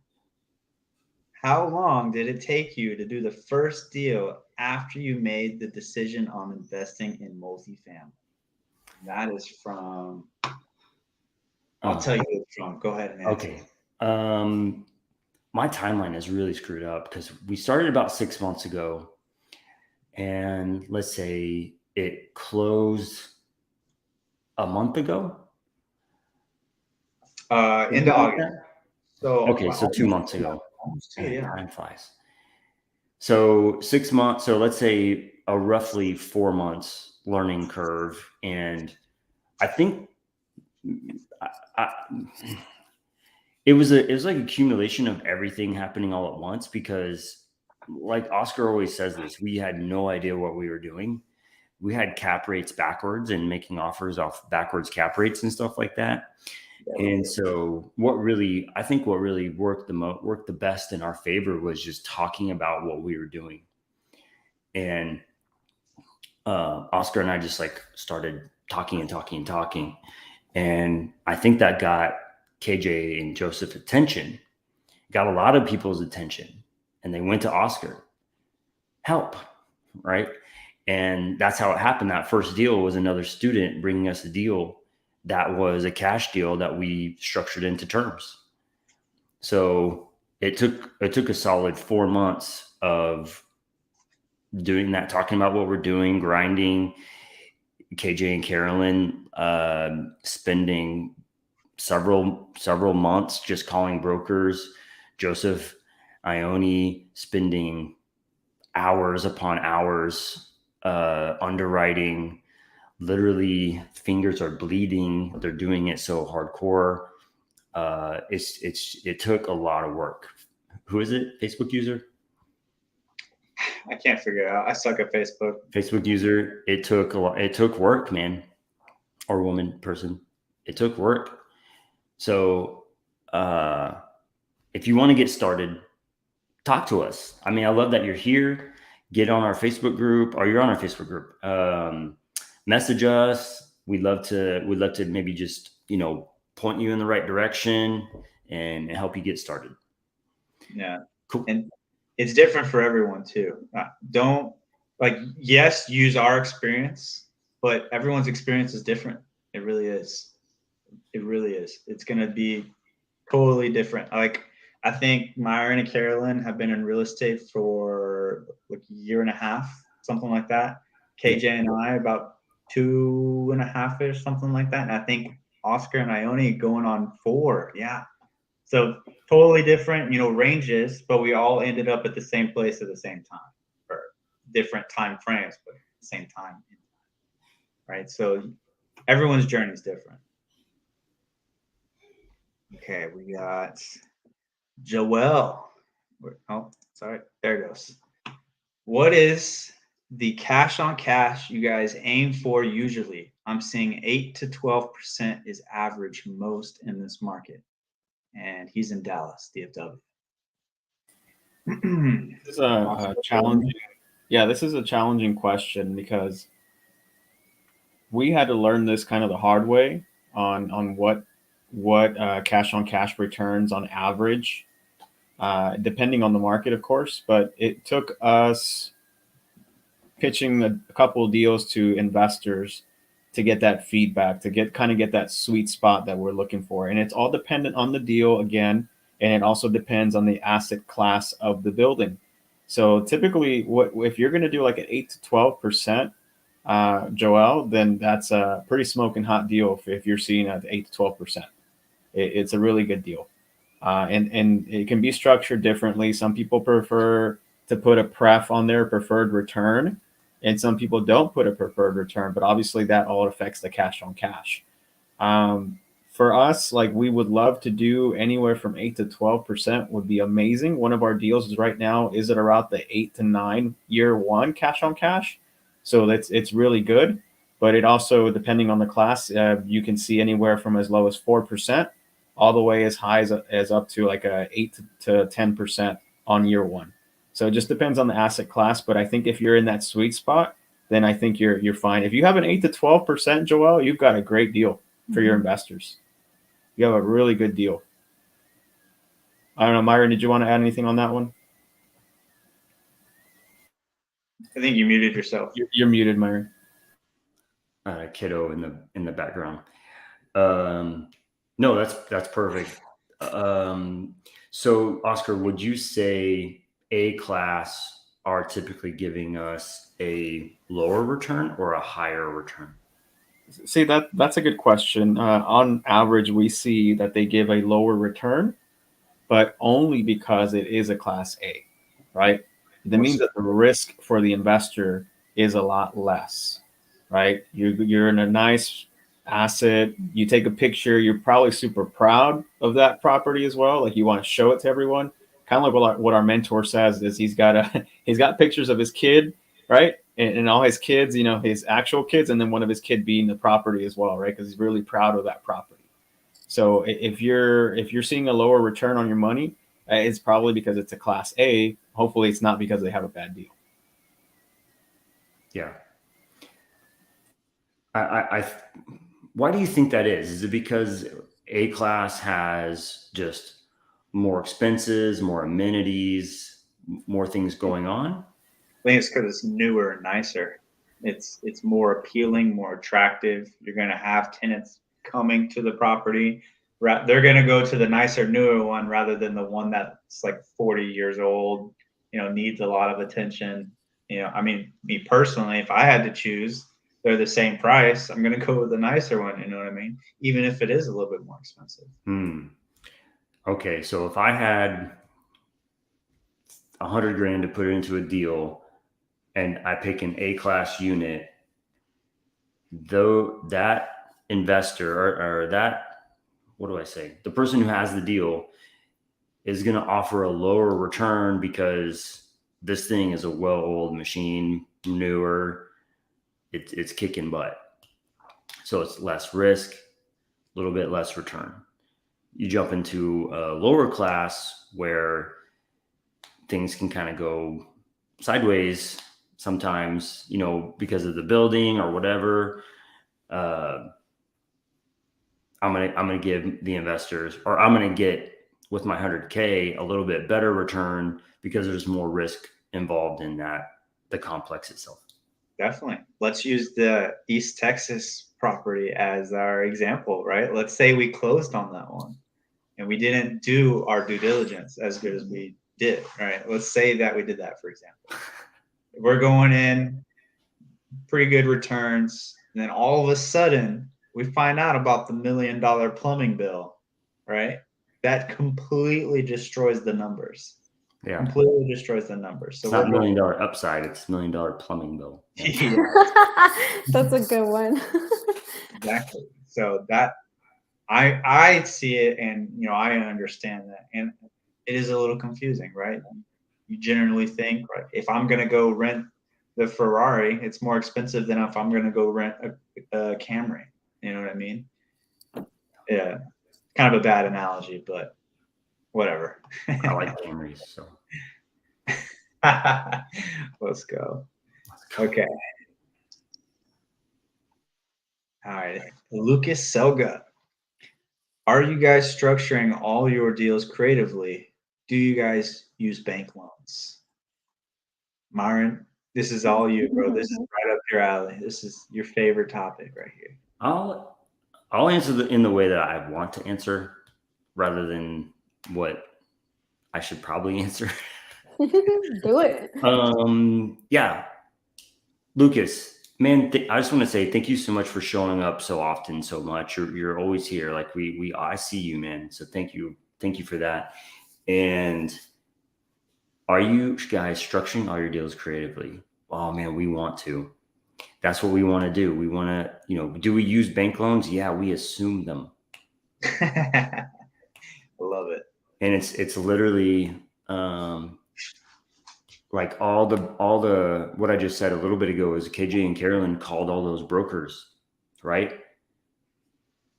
How long did it take you to do the first deal after you made the decision on investing in multifamily? That is from, I'll tell you who it's from. Go ahead and answer. Okay. My timeline is really screwed up because we started about 6 months ago, and let's say it closed a month ago. Into August. So okay, so 2 months ago. Yeah. Time flies. So 6 months. So let's say a roughly 4 months learning curve, and I think it was like accumulation of everything happening all at once, because like Oscar always says this, we had no idea what we were doing. We had cap rates backwards and making offers off backwards cap rates and stuff like that. And so what really worked the best in our favor was just talking about what we were doing. And Oscar and I just like started talking. And I think that got KJ and Joseph attention, got a lot of people's attention, and they went to Oscar, help, right? And that's how it happened. That first deal was another student bringing us a deal that was a cash deal that we structured into terms. So it took a solid 4 months of doing that, talking about what we're doing, grinding. KJ and Carolyn spending several months just calling brokers. Joseph Ione spending hours upon hours underwriting. Literally, fingers are bleeding. They're doing it so hardcore. It took a lot of work. Who is it? Facebook user? I can't figure it out. I suck at Facebook. Facebook user. It took a lot. It took work, man, or woman, person. It took work. So if you want to get started, talk to us. I mean, I love that you're here. Get on our Facebook group, or you're on our Facebook group. Message us. We'd love to maybe just, point you in the right direction and help you get started. Yeah. Cool. And it's different for everyone too. Don't yes, use our experience, but everyone's experience is different. It really is. It's going to be totally different. Like, I think Myron and Carolyn have been in real estate for like a year and a half, something like that. KJ and I about 2.5-ish, something like that. And I think Oscar and Ione going on 4. Yeah. So totally different, ranges, but we all ended up at the same place at the same time, or different time frames, but at the same time. Right. So everyone's journey is different. Okay, we got Joelle. Oh, sorry. There it goes. What is the cash on cash you guys aim for usually? I'm seeing 8 to 12% is average most in this market. And he's in Dallas, DFW. This is a challenging. Yeah, this is a challenging question because we had to learn this kind of the hard way on what cash on cash returns on average, depending on the market, of course. But it took us pitching a couple of deals to investors to get that feedback, to get that sweet spot that we're looking for. And it's all dependent on the deal again, and it also depends on the asset class of the building. So typically, what if you're going to do like an 8 to 12%, Joel, then that's a pretty smoking hot deal if you're seeing at 8 to 12%. It's a really good deal. And it can be structured differently. Some people prefer to put a pref on their preferred return, and some people don't put a preferred return. But obviously, that all affects the cash on cash. Um, for us, like we would love to do anywhere from 8 to 12% would be amazing. One of our deals is right now is at around the 8 to 9 year one cash on cash, so it's really good. But it also, depending on the class, you can see anywhere from as low as 4%, all the way as high as up to like a 8 to 10% on year one. So it just depends on the asset class. But I think if you're in that sweet spot, then I think you're fine. If you have an 8 to 12%, Joel, you've got a great deal for your investors. You have a really good deal. I don't know, Myron, did you want to add anything on that one? I think you muted yourself. You're muted, Myron. Kiddo in the background. No, that's perfect. So Oscar, would you say A class are typically giving us a lower return or a higher return? See, that's a good question. On average, we see that they give a lower return, but only because it is a class A, right? That means that the risk for the investor is a lot less, right? You're in a nice asset. You take a picture. You're probably super proud of that property as well. Like you want to show it to everyone. Kind of like what our mentor says is he's got pictures of his kid, right? And all his kids, his actual kids, and then one of his kid being the property as well, right? Because he's really proud of that property. So if you're seeing a lower return on your money, it's probably because it's a class A. Hopefully, it's not because they have a bad deal. Yeah. Why do you think that is? Is it because A class has just more expenses, more amenities, more things going on? I think it's because it's newer and nicer. It's more appealing, more attractive. You're going to have tenants coming to the property. They're going to go to the nicer, newer one rather than the one that's like 40 years old, needs a lot of attention. I mean, me personally, if I had to choose, they're the same price. I'm going to go with the nicer one. You know what I mean? Even if it is a little bit more expensive. Okay. So if I had $100,000 to put into a deal and I pick an A class unit, though that investor or that, what do I say? The person who has the deal is going to offer a lower return because this thing is a well-oiled machine, newer, it's kicking butt. So it's less risk, a little bit less return. You jump into a lower class where things can kind of go sideways sometimes, because of the building or whatever. I'm gonna give the investors, or I'm gonna get with my $100K a little bit better return because there's more risk involved in the complex itself. Definitely. Let's use the East Texas property as our example, right? Let's say we closed on that one and we didn't do our due diligence as good as we did, right? Let's say that we did that, for example. We're going in, pretty good returns, and then all of a sudden we find out about the $1 million plumbing bill, right? That completely destroys the numbers. Yeah. Completely destroys the numbers. So it's not $1 million upside, it's $1 million plumbing bill. Yeah. That's a good one. Exactly. So that I see it, and I understand that, and it is a little confusing, right? You generally think, right, if I'm going to go rent the Ferrari, it's more expensive than if I'm going to go rent a Camry. You know what I mean? Yeah, kind of a bad analogy, but whatever. I like Camrys, so let's go. Okay. All right, Lucas Selga. Are you guys structuring all your deals creatively? Do you guys use bank loans? Myron, this is all you, bro. This is right up your alley. This is your favorite topic right here. I'll answer in the way that I want to answer rather than what I should probably answer. Do it. Yeah, Lucas, man, I just want to say thank you so much for showing up so often, so much. You're always here. Like I see you, man. So thank you for that. And are you guys structuring all your deals creatively? Oh man, we want to. That's what we want to do. We want to, do we use bank loans? Yeah, we assume them. I love it. And it's literally like all the what I just said a little bit ago is KJ and Carolyn called all those brokers, right?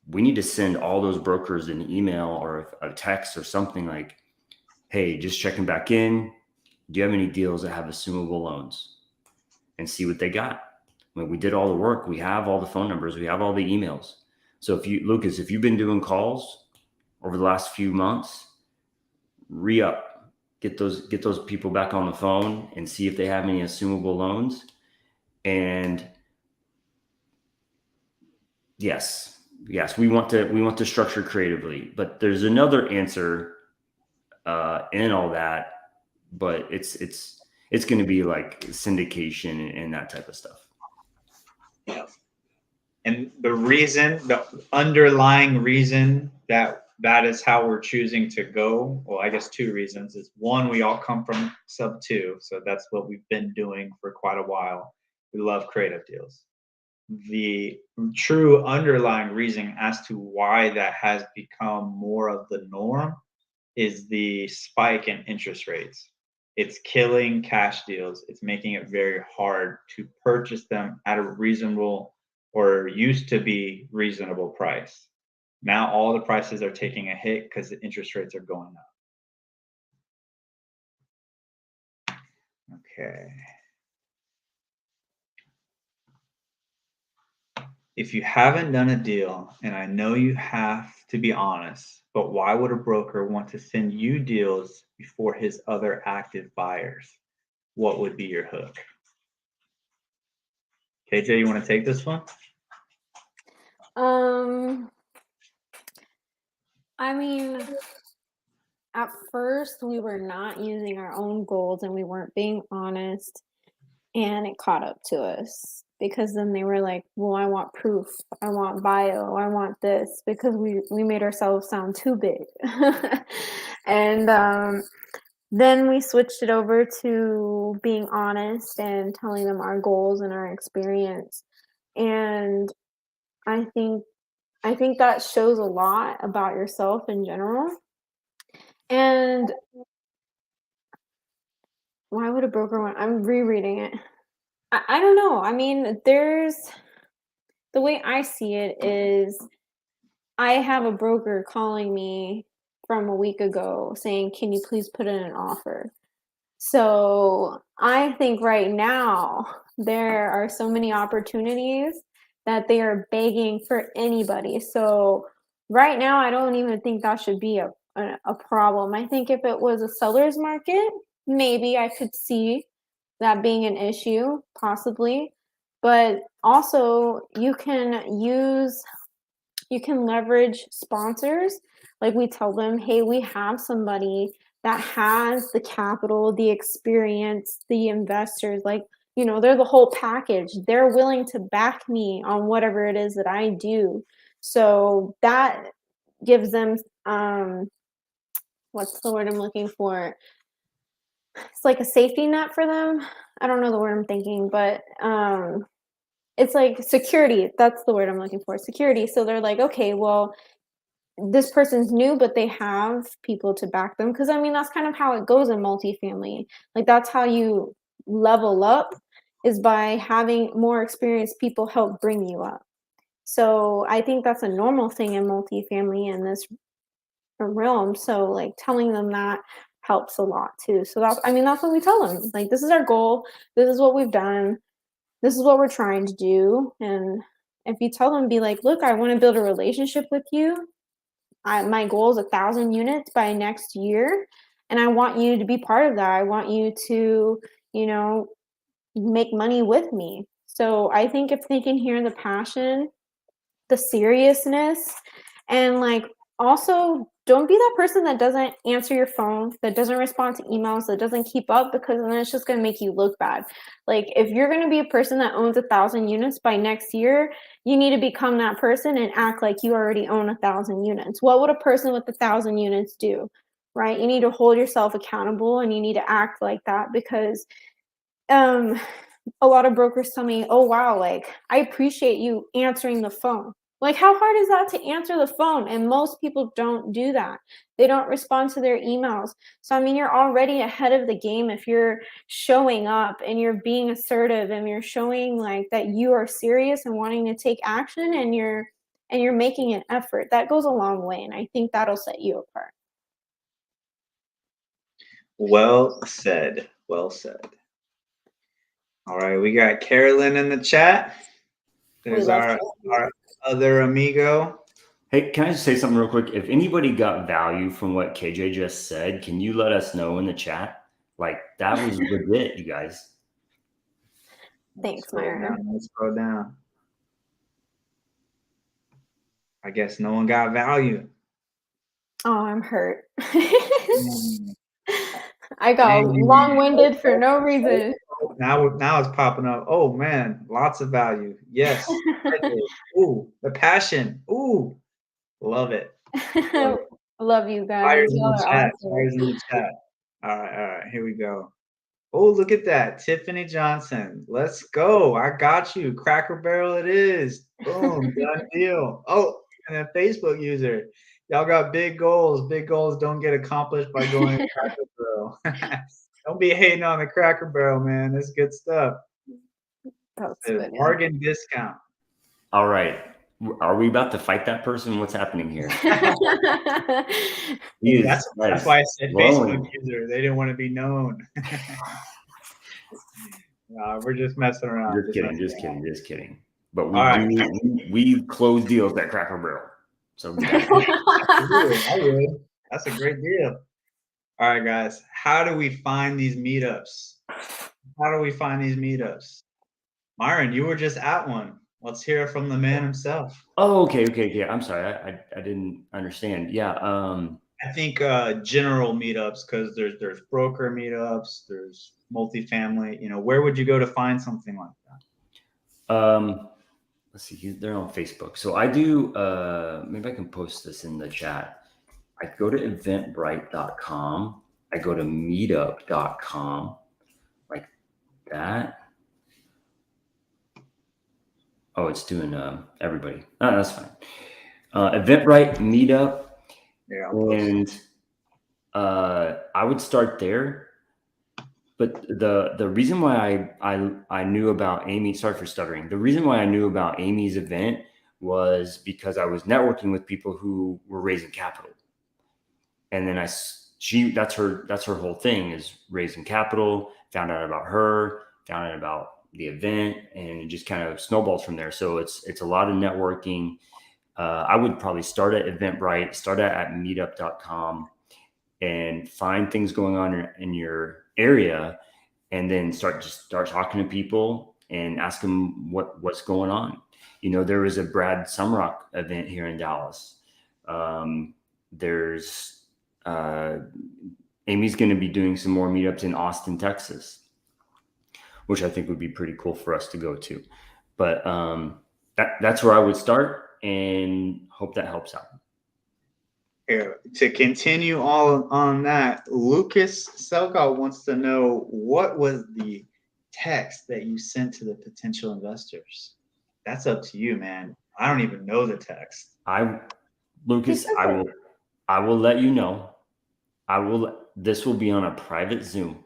We need to send all those brokers an email or a text or something like, hey, just checking back in. Do you have any deals that have assumable loans? And see what they got. When we did all the work, we have all the phone numbers, we have all the emails. So Lucas, if you've been doing calls over the last few months, re-up, get those people back on the phone and see if they have any assumable loans. And yes, we want to structure creatively, but there's another answer in all that, but it's going to be like syndication and that type of stuff. Yeah. And the underlying reason that is how we're choosing to go, well, I guess two reasons is one, we all come from sub 2, so that's what we've been doing for quite a while. We love creative deals. The true underlying reason as to why that has become more of the norm is the spike in interest rates. It's killing cash deals. It's making it very hard to purchase them at a reasonable or used to be reasonable price. Now all the prices are taking a hit because the interest rates are going up. Okay. If you haven't done a deal, and I know you have to be honest, but why would a broker want to send you deals before his other active buyers? What would be your hook? KJ, you want to take this one? I mean, at first we were not using our own goals and we weren't being honest, and it caught up to us because then they were like, well, I want proof, I want bio, I want this, because we made ourselves sound too big. And then we switched it over to being honest and telling them our goals and our experience. And I think that shows a lot about yourself in general. And why would a broker want? I'm rereading it. I don't know. I mean, the way I see it is I have a broker calling me from a week ago saying, can you please put in an offer? So I think right now there are so many opportunities that they are begging for anybody. So right now, I don't even think that should be a problem. I think if it was a seller's market, maybe I could see that being an issue, possibly. But also, you can leverage sponsors. Like, we tell them, hey, we have somebody that has the capital, the experience, the investors, like, they're the whole package. They're willing to back me on whatever it is that I do. So that gives them, what's the word I'm looking for? It's like a safety net for them. I don't know the word I'm thinking, but it's like security. That's the word I'm looking for, security. So they're like, okay, well, this person's new, but they have people to back them. Because I mean, that's kind of how it goes in multifamily. Like, that's how you level up, is by having more experienced people help bring you up. So I think that's a normal thing in multifamily in this realm. So like telling them that helps a lot too. So that's what we tell them. Like, this is our goal. This is what we've done. This is what we're trying to do. And if you tell them, be like, look, I want to build a relationship with you. My goal is 1,000 units by next year, and I want you to be part of that. I want you to, make money with me. So I think if they can hear the passion, the seriousness, and like also don't be that person that doesn't answer your phone, that doesn't respond to emails, that doesn't keep up, because then it's just going to make you look bad. Like, if you're going to be a person that owns 1,000 units by next year, you need to become that person and act like you already own 1,000 units. What would a person with 1,000 units do? Right? You need to hold yourself accountable, and you need to act like that, because a lot of brokers tell me, oh wow, like, I appreciate you answering the phone. Like, how hard is that to answer the phone? And most people don't do that. They don't respond to their emails. So I mean, you're already ahead of the game if you're showing up and you're being assertive and you're showing like that you are serious and wanting to take action, and you're making an effort. That goes a long way, and I think that'll set you apart. Well said. Well said. All right, we got Carolyn in the chat. There's our other amigo. Hey, can I just say something real quick? If anybody got value from what KJ just said, can you let us know in the chat? Like, that was legit, you guys. Thanks, Myron. Let's scroll down. I guess no one got value. Oh, I'm hurt. I got long-winded for no reason. Now it's popping up. Oh man, lots of value. Yes. Ooh, the passion. Ooh, love it. Love you guys. Fires in Y'all the are chat. awesome. Fires in the chat. All right. Here we go. Oh, look at that. Tiffany Johnson. Let's go. I got you. Cracker Barrel it is. Boom. Done deal. Oh, and a Facebook user. Y'all got big goals. Big goals don't get accomplished by going to Cracker Barrel. Don't be hating on the Cracker Barrel, man. That's good stuff. That's A funny. bargain discount. All right. Are we about to fight that person? What's happening here? That's why I said Facebook user. They didn't want to be known. No, we're just messing around. Just kidding. But we close deals at Cracker Barrel. So I would. That's a great deal. All right, guys. How do we find these meetups? Myron, you were just at one. Let's hear it from the man himself. Oh, okay. I'm sorry. I didn't understand. Yeah. I think general meetups, because there's broker meetups, there's multifamily. You know, where would you go to find something like that? Let's see. They're on Facebook. So I do. Maybe I can post this in the chat. I go to eventbrite.com. I go to meetup.com, like that. Oh, it's doing everybody. Oh, that's fine. Eventbrite, Meetup, and I would start there. But the reason why I knew about Amy, sorry for stuttering. The reason why I knew about Amy's event was because I was networking with people who were raising capital, and then that's her whole thing is raising capital. Found out about her, found out about the event, and it just kind of snowballs from there. So it's a lot of networking. I would probably start at Eventbrite, start at meetup.com, and find things going on in your area, and then start talking to people and ask them what's going on. You know, there was a Brad Sumrock event here in Dallas. There's Amy's going to be doing some more meetups in Austin, Texas, which I think would be pretty cool for us to go to. But that's where I would start, and hope that helps out. Here, to continue on that, Lucas Selkow wants to know, what was the text that you sent to the potential investors? That's up to you, man. I don't even know the text. Lucas, I will let you know. This will be on a private Zoom.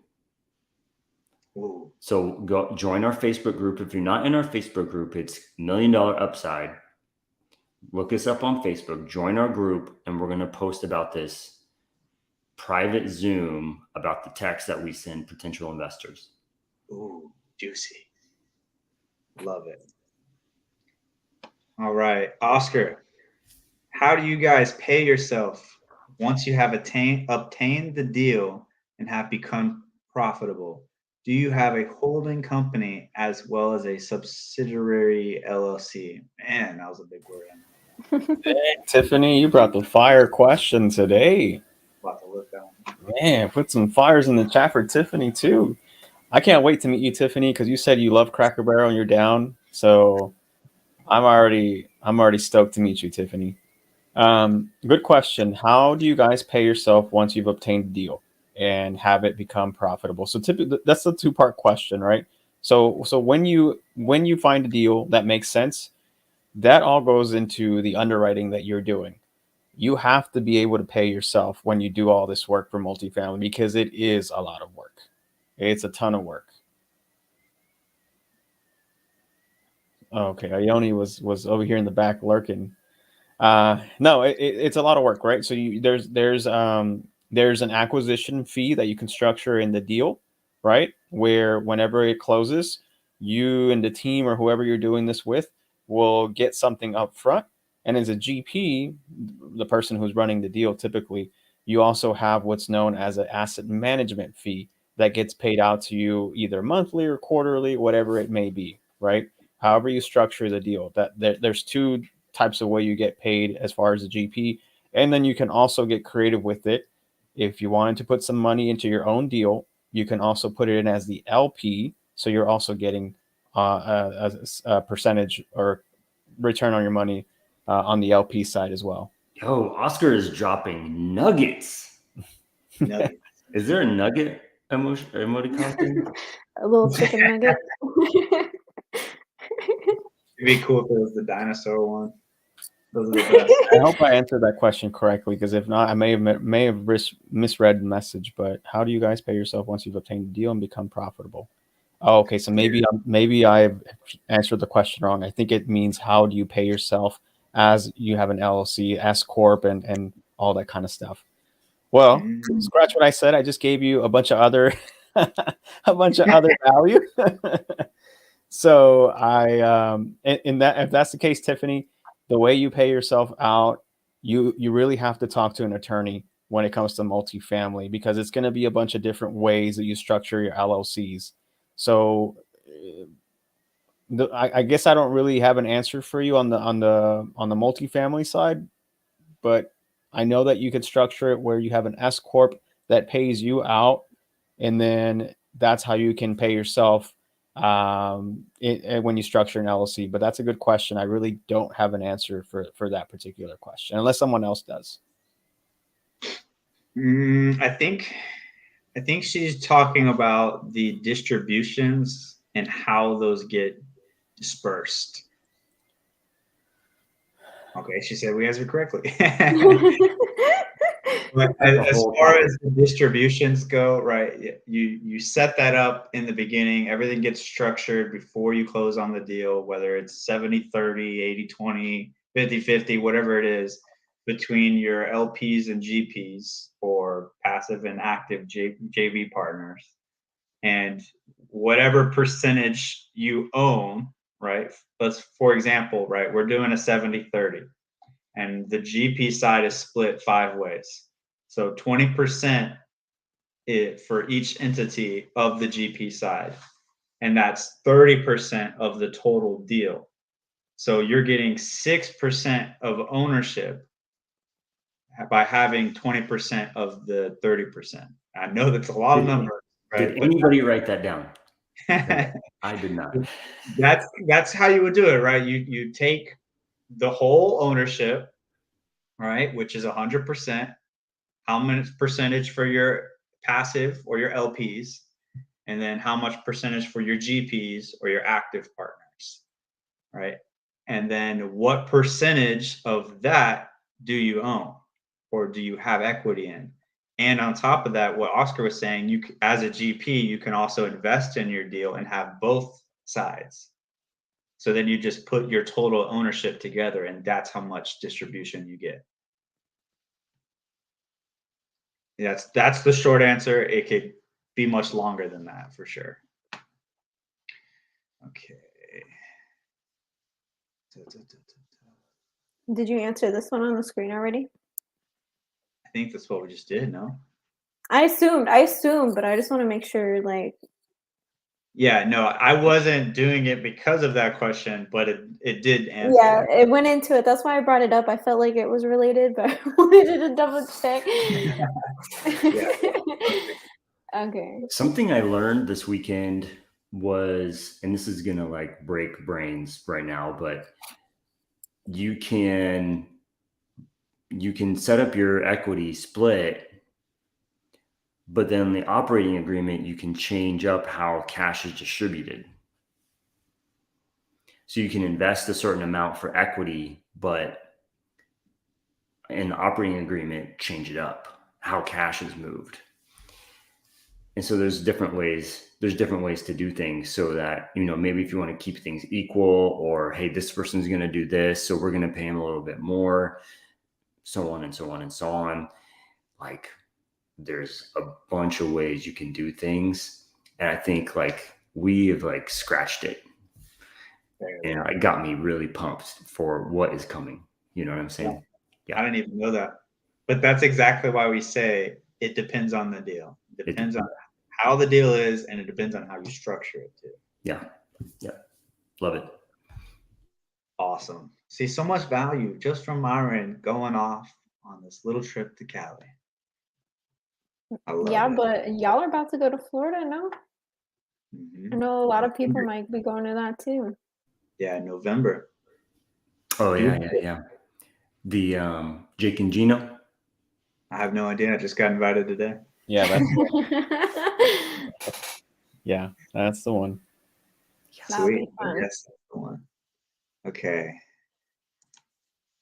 Ooh. So go join our Facebook group. If you're not in our Facebook group, it's $1 Million Upside. Look us up on Facebook, join our group, and we're going to post about this private Zoom about the text that we send potential investors. Ooh, juicy. Love it. All right, Oscar, how do you guys pay yourself once you have obtained the deal and have become profitable? Do you have a holding company as well as a subsidiary LLC? Man, that was a big word. Hey, Tiffany, you brought the fire question today. About to look down. Man, put some fires in the chat for Tiffany too. I can't wait to meet you, Tiffany, because you said you love Cracker Barrel and you're down. So I'm already stoked to meet you, Tiffany. Good question. How do you guys pay yourself once you've obtained a deal and have it become profitable? So typically that's a two-part question, right? So when you find a deal that makes sense, that all goes into the underwriting that you're doing. You have to be able to pay yourself when you do all this work for multifamily because it is a lot of work. It's a ton of work. Okay, Ione was over here in the back lurking. No, it's a lot of work, right? So there's an acquisition fee that you can structure in the deal, right? Where whenever it closes, you and the team or whoever you're doing this with will get something up front. And as a GP, the person who's running the deal, typically, you also have what's known as an asset management fee that gets paid out to you either monthly or quarterly, whatever it may be, right? However you structure the deal, there's two types of way you get paid as far as the GP. And then you can also get creative with it. If you wanted to put some money into your own deal, you can also put it in as the LP. So you're also getting a percentage or return on your money on the LP side as well. Yo, Oscar is dropping nuggets. Nugget. Is there a nugget emoticon thing? A little chicken nugget. It'd be cool if it was the dinosaur one. Those are the best. I hope I answered that question correctly, because if not, I may have misread the message. But how do you guys pay yourself once you've obtained a deal and become profitable? Oh, okay, so maybe I've answered the question wrong. I think it means how do you pay yourself as you have an LLC, S corp, and all that kind of stuff. Well, scratch what I said. I just gave you a bunch of other a bunch of other value. So in that, if that's the case, Tiffany, the way you pay yourself out, you really have to talk to an attorney when it comes to multifamily, because it's going to be a bunch of different ways that you structure your LLCs. So I guess I don't really have an answer for you on the multifamily side, but I know that you could structure it where you have an S corp that pays you out, and then that's how you can pay yourself when you structure an LLC. But that's a good question. I really don't have an answer for that particular question, unless someone else does. I think she's talking about the distributions and how those get dispersed. Okay, she said we answered correctly. But as far as the distributions go, right, you set that up in the beginning. Everything gets structured before you close on the deal, whether it's 70-30, 80-20, 50-50, whatever it is, between your LPs and GPs, or passive and active JV partners. And whatever percentage you own, right? For example, right, we're doing a 70-30, and the GP side is split 5 ways. So 20% for each entity of the GP side, and that's 30% of the total deal. So you're getting 6% of ownership by having 20% of the 30%. I know that's a lot of numbers, right? Did anybody write that down? I did not. That's how you would do it, right? You take the whole ownership, right, which is 100%. How much percentage for your passive or your LPs, and then how much percentage for your GPs or your active partners, right? And then what percentage of that do you own or do you have equity in? And on top of that, what Oscar was saying, you as a GP, you can also invest in your deal and have both sides. So then you just put your total ownership together, and that's how much distribution you get. That's the short answer. It could be much longer than that for sure. Okay. Did you answer this one on the screen already? I think that's what we just did, no? I assumed, but I just want to make sure, like, Yeah, no, I wasn't doing it because of that question, but it did answer Yeah, that. it went into it. That's why I brought it up. I felt like it was related, but I wanted to double check. Yeah. Okay. Something I learned this weekend was, and this is gonna like break brains right now, but you can set up your equity split, but then the operating agreement you can change up how cash is distributed. So you can invest a certain amount for equity, but in the operating agreement, change it up how cash is moved. And so there's different ways to do things, so that, maybe if you want to keep things equal, or hey, this person's going to do this, so we're going to pay him a little bit more, so on and so on and so on. Like, there's a bunch of ways you can do things, and I think like we have like scratched it, and it got me really pumped for what is coming. You know what I'm saying? Yeah. I didn't even know that, but that's exactly why we say it depends on the deal. It depends on how the deal is, and it depends on how you structure it too. Yeah, love it. Awesome. See, so much value just from Myron going off on this little trip to Cali. I love it. But y'all are about to go to Florida now. Mm-hmm. I know a lot of people might be going to that too. Yeah, November. Oh, yeah. The Jake and Gino. I have no idea. I just got invited today. Yeah, that's that's the one. Sweet. Yes, that's the one. Okay.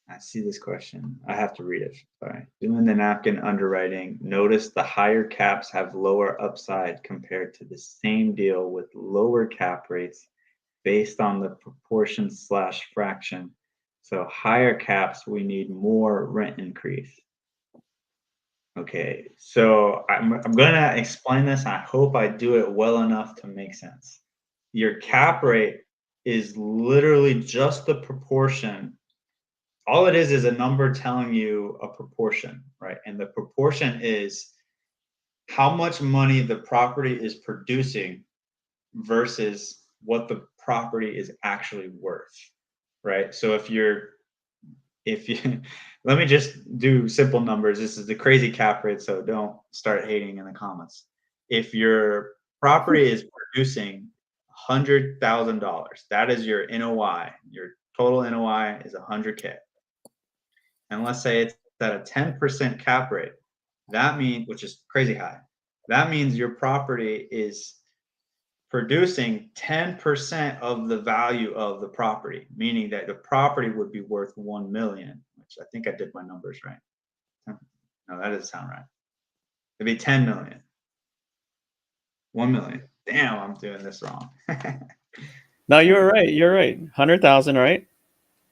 I see this question. I have to read it. Sorry. Doing the napkin underwriting, notice the higher caps have lower upside compared to the same deal with lower cap rates based on the proportion / fraction. So higher caps, we need more rent increase. Okay, so I'm going to explain this. I hope I do it well enough to make sense. Your cap rate is literally just the proportion. All it is a number telling you a proportion, right? And the proportion is how much money the property is producing versus what the property is actually worth, right? So if you let me just do simple numbers. This is the crazy cap rate, so don't start hating in the comments. If your property is producing $100,000, that is your NOI. Your total NOI is $100K. And let's say it's at a 10% cap rate. That means, which is crazy high. That means your property is producing 10% of the value of the property, meaning that the property would be worth 1 million, which I think I did my numbers right. No, that doesn't sound right. It'd be 10 million. 1 million. Damn, I'm doing this wrong. No, you're right. You're right. 100,000, right?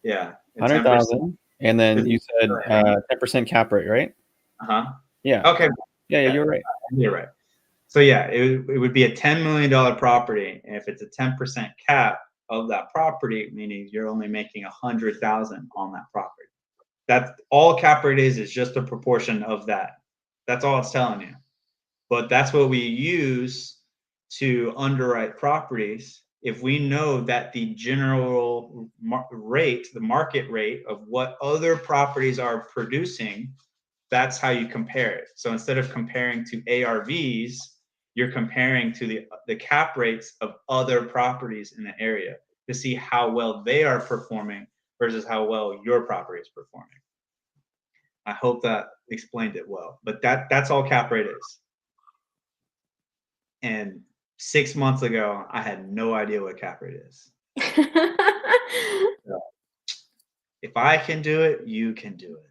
Yeah. 100,000. And then you said 10% cap rate, right? Uh-huh. Yeah. Okay. Yeah, you're right. You're right. So yeah, it would be a $10 million property. And if it's a 10% cap of that property, meaning you're only making 100,000 on that property. That's all cap rate is just a proportion of that. That's all it's telling you. But that's what we use to underwrite properties. If we know that the general rate, the market rate of what other properties are producing, that's how you compare it. So instead of comparing to ARVs, you're comparing to the cap rates of other properties in the area to see how well they are performing versus how well your property is performing. I hope that explained it well, but that's all cap rate is. And 6 months ago, I had no idea what cap rate is. So, if I can do it, you can do it.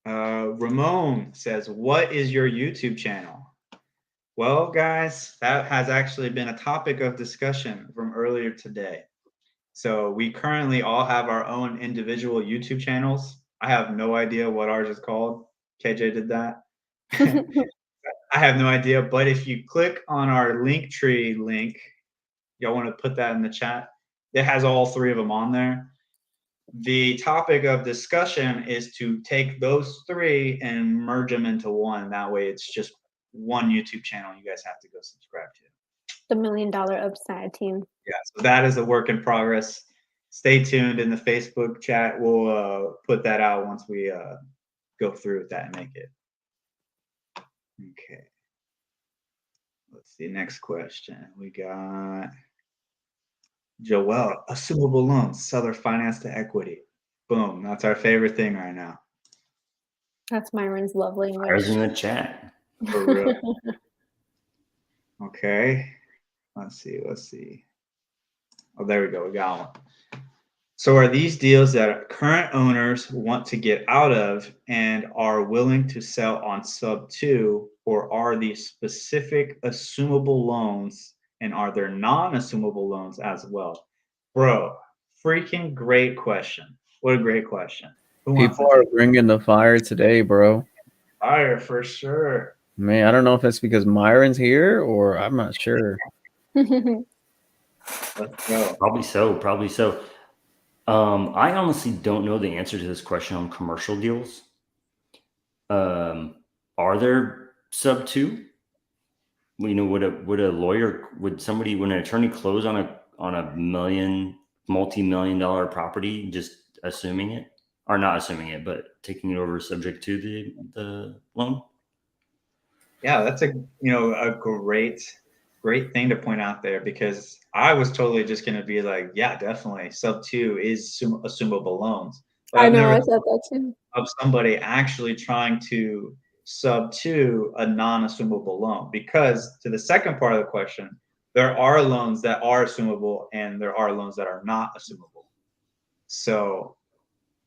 Ramon says, what is your YouTube channel? Well, guys, that has actually been a topic of discussion from earlier today. So we currently all have our own individual YouTube channels. I have no idea what ours is called. KJ did that. I have no idea, but if you click on our Linktree link, y'all want to put that in the chat? It has all three of them on there. The topic of discussion is to take those three and merge them into one. That way it's just one YouTube channel you guys have to go subscribe to. The $1 million upside team. Yeah, so that is a work in progress. Stay tuned in the Facebook chat. We'll put that out once we go through with that and make it. Okay. Let's see. Next question. We got Joel. Assumable loans, seller finance to equity. Boom. That's our favorite thing right now. That's Myron's love language. There's in the chat. For real. Okay. Let's see. Oh, there we go. We got one. So are these deals that current owners want to get out of and are willing to sell on sub 2, or are these specific assumable loans, and are there non-assumable loans as well? Bro, freaking great question. What a great question. People are bringing the fire today, bro. Fire for sure. Man, I don't know if it's because Myron's here or I'm not sure. Let's go. Probably so. I honestly don't know the answer to this question on commercial deals. Are there sub 2? You know, would an attorney close on a multi-million-dollar property, just assuming it, or not assuming it, but taking it over subject to the loan? Yeah, that's a great thing to point out there, because I was totally just going to be like, yeah, definitely sub 2 is assumable loans. But I I've know, never I said that too. of somebody actually trying to sub 2 a non-assumable loan, because to the second part of the question, there are loans that are assumable and there are loans that are not assumable. So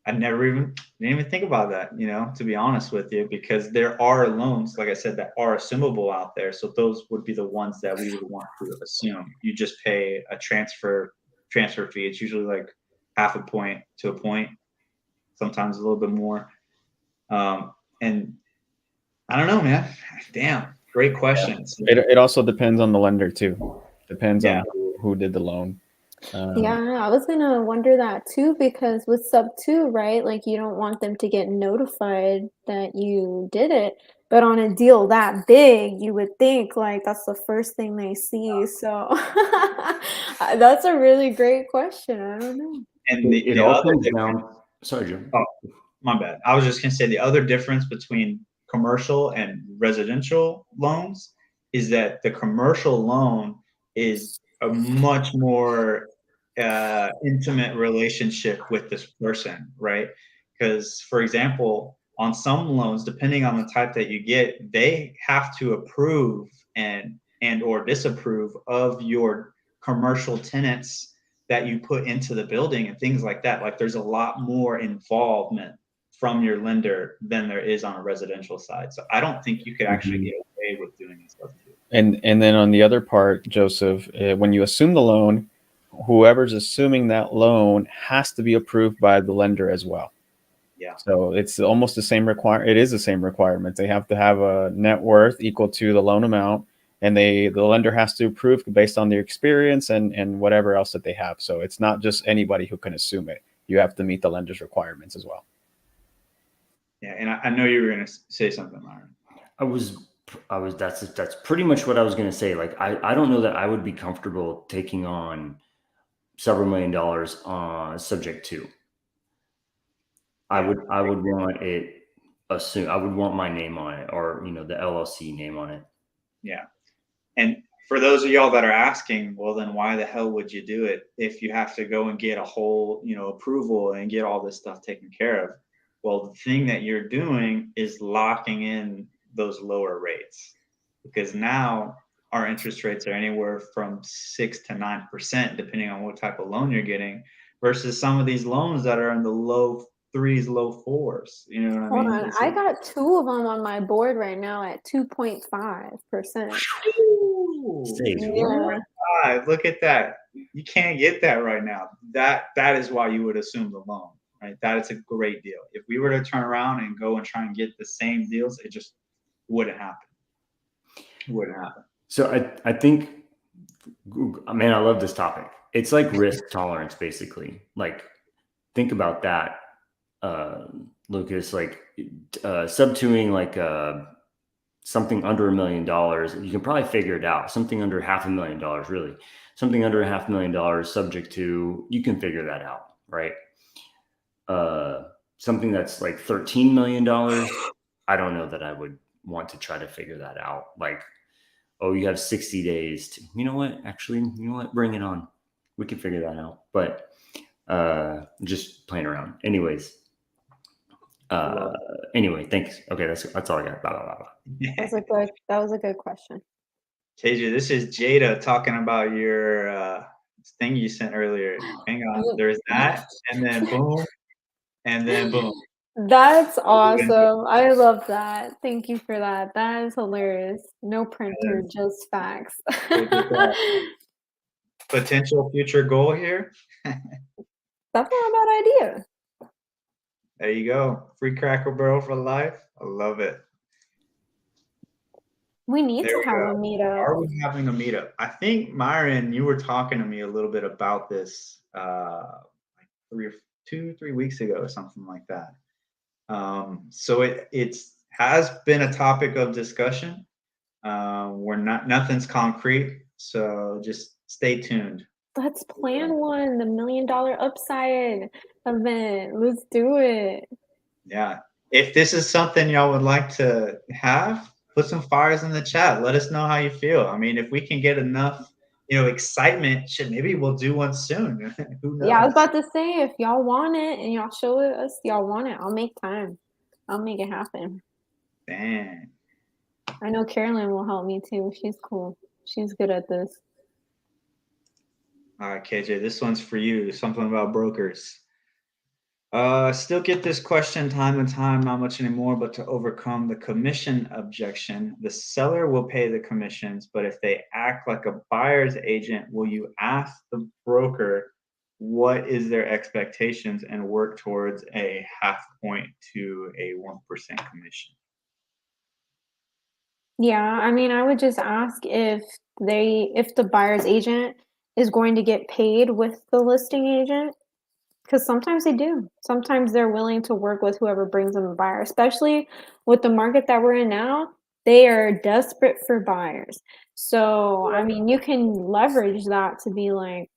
I didn't even think about that, to be honest with you, because there are loans, like I said, that are assumable out there. So those would be the ones that we would want to assume. You just pay a transfer fee. It's usually like half a point to a point, sometimes a little bit more. And I don't know, man. Damn, great questions. It also depends on the lender too. Depends Yeah. on who did the loan. Yeah, I was gonna wonder that too, because with sub 2, right, like you don't want them to get notified that you did it. But on a deal that big, you would think like that's the first thing they see. So that's a really great question. I don't know. And It the all other comes difference, down. Sorry, Jim. oh, my bad. I was just gonna say the other difference between commercial and residential loans is that the commercial loan is a much more intimate relationship with this person, right? Because, for example, on some loans, depending on the type that you get, they have to approve and or disapprove of your commercial tenants that you put into the building and things like that. Like there's a lot more involvement from your lender than there is on a residential side. So I don't think you could actually get away with doing this stuff too. And then on the other part, Joseph, when you assume the loan, whoever's assuming that loan has to be approved by the lender as well. Yeah. So it's almost the same It is the same requirement. They have to have a net worth equal to the loan amount, and the lender has to approve based on their experience and whatever else that they have. So it's not just anybody who can assume it. You have to meet the lender's requirements as well. Yeah, and I know you were going to say something, Myron. That's pretty much what I was going to say. Like, I don't know that I would be comfortable taking on several $1 million subject to. I would want it I would want my name on it, or the LLC name on it. Yeah. And for those of y'all that are asking, well, then why the hell would you do it if you have to go and get a whole, approval and get all this stuff taken care of? Well, the thing that you're doing is locking in those lower rates, because now our interest rates are anywhere from 6 to 9%, depending on what type of loan you're getting, versus some of these loans that are in the low 3s, low 4s. You know what I mean? Hold on, I got 2 of them on my board right now at 2.5%. Yeah. Look at that. You can't get that right now. That is why you would assume the loan, right? That is a great deal. If we were to turn around and go and try and get the same deals, it just wouldn't happen. It wouldn't happen. So I think, man, I love this topic. It's like risk tolerance, basically. Like, think about that, Lucas. Like, sub-2ing like something under $1 million, you can probably figure it out. Something under $500,000, really. Something under $500,000 subject to, you can figure that out, right? Something that's like $13 million, I don't know that I would want to try to figure that out. Like, oh, you have 60 days to, you know what? Actually, you know what? Bring it on. We can figure that out. But just playing around. Anyways. Anyway, thanks. Okay, that's all I got. Blah, blah, blah, blah. That was a good question. KJ, this is Jada talking about your thing you sent earlier. Hang on. There's that, and then boom, and then boom. That's awesome. I love that. Thank you for that. That is hilarious. No printer, just facts. Potential future goal here. That's not a bad idea. There you go. Free Cracker Barrel for life. I love it. We need to have a meetup. Are we having a meetup? I think, Myron, you were talking to me a little bit about this like 3 weeks ago or something like that. So it has been a topic of discussion. Nothing's concrete, so just stay tuned. Let's plan one, the $1 Million Upside event. Let's do it. Yeah. If this is something y'all would like to have, put some fires in the chat. Let us know how you feel. I mean, if we can get enough, excitement, shit, maybe we'll do one soon. Who knows? Yeah, I was about to say, if y'all want it and y'all show us y'all want it, I'll make time. I'll make it happen. Dang. I know Carolyn will help me too. She's cool. She's good at this. All right, KJ, this one's for you. Something about brokers. Still get this question time and time, not much anymore, but to overcome the commission objection, the seller will pay the commissions, but if they act like a buyer's agent, will you ask the broker what is their expectations and work towards a 0.5 point to a 1% commission? Yeah, I mean, I would just ask if the buyer's agent is going to get paid with the listing agent. Because sometimes they do. Sometimes they're willing to work with whoever brings them a buyer, especially with the market that we're in now. They are desperate for buyers. So, I mean, you can leverage that to be like,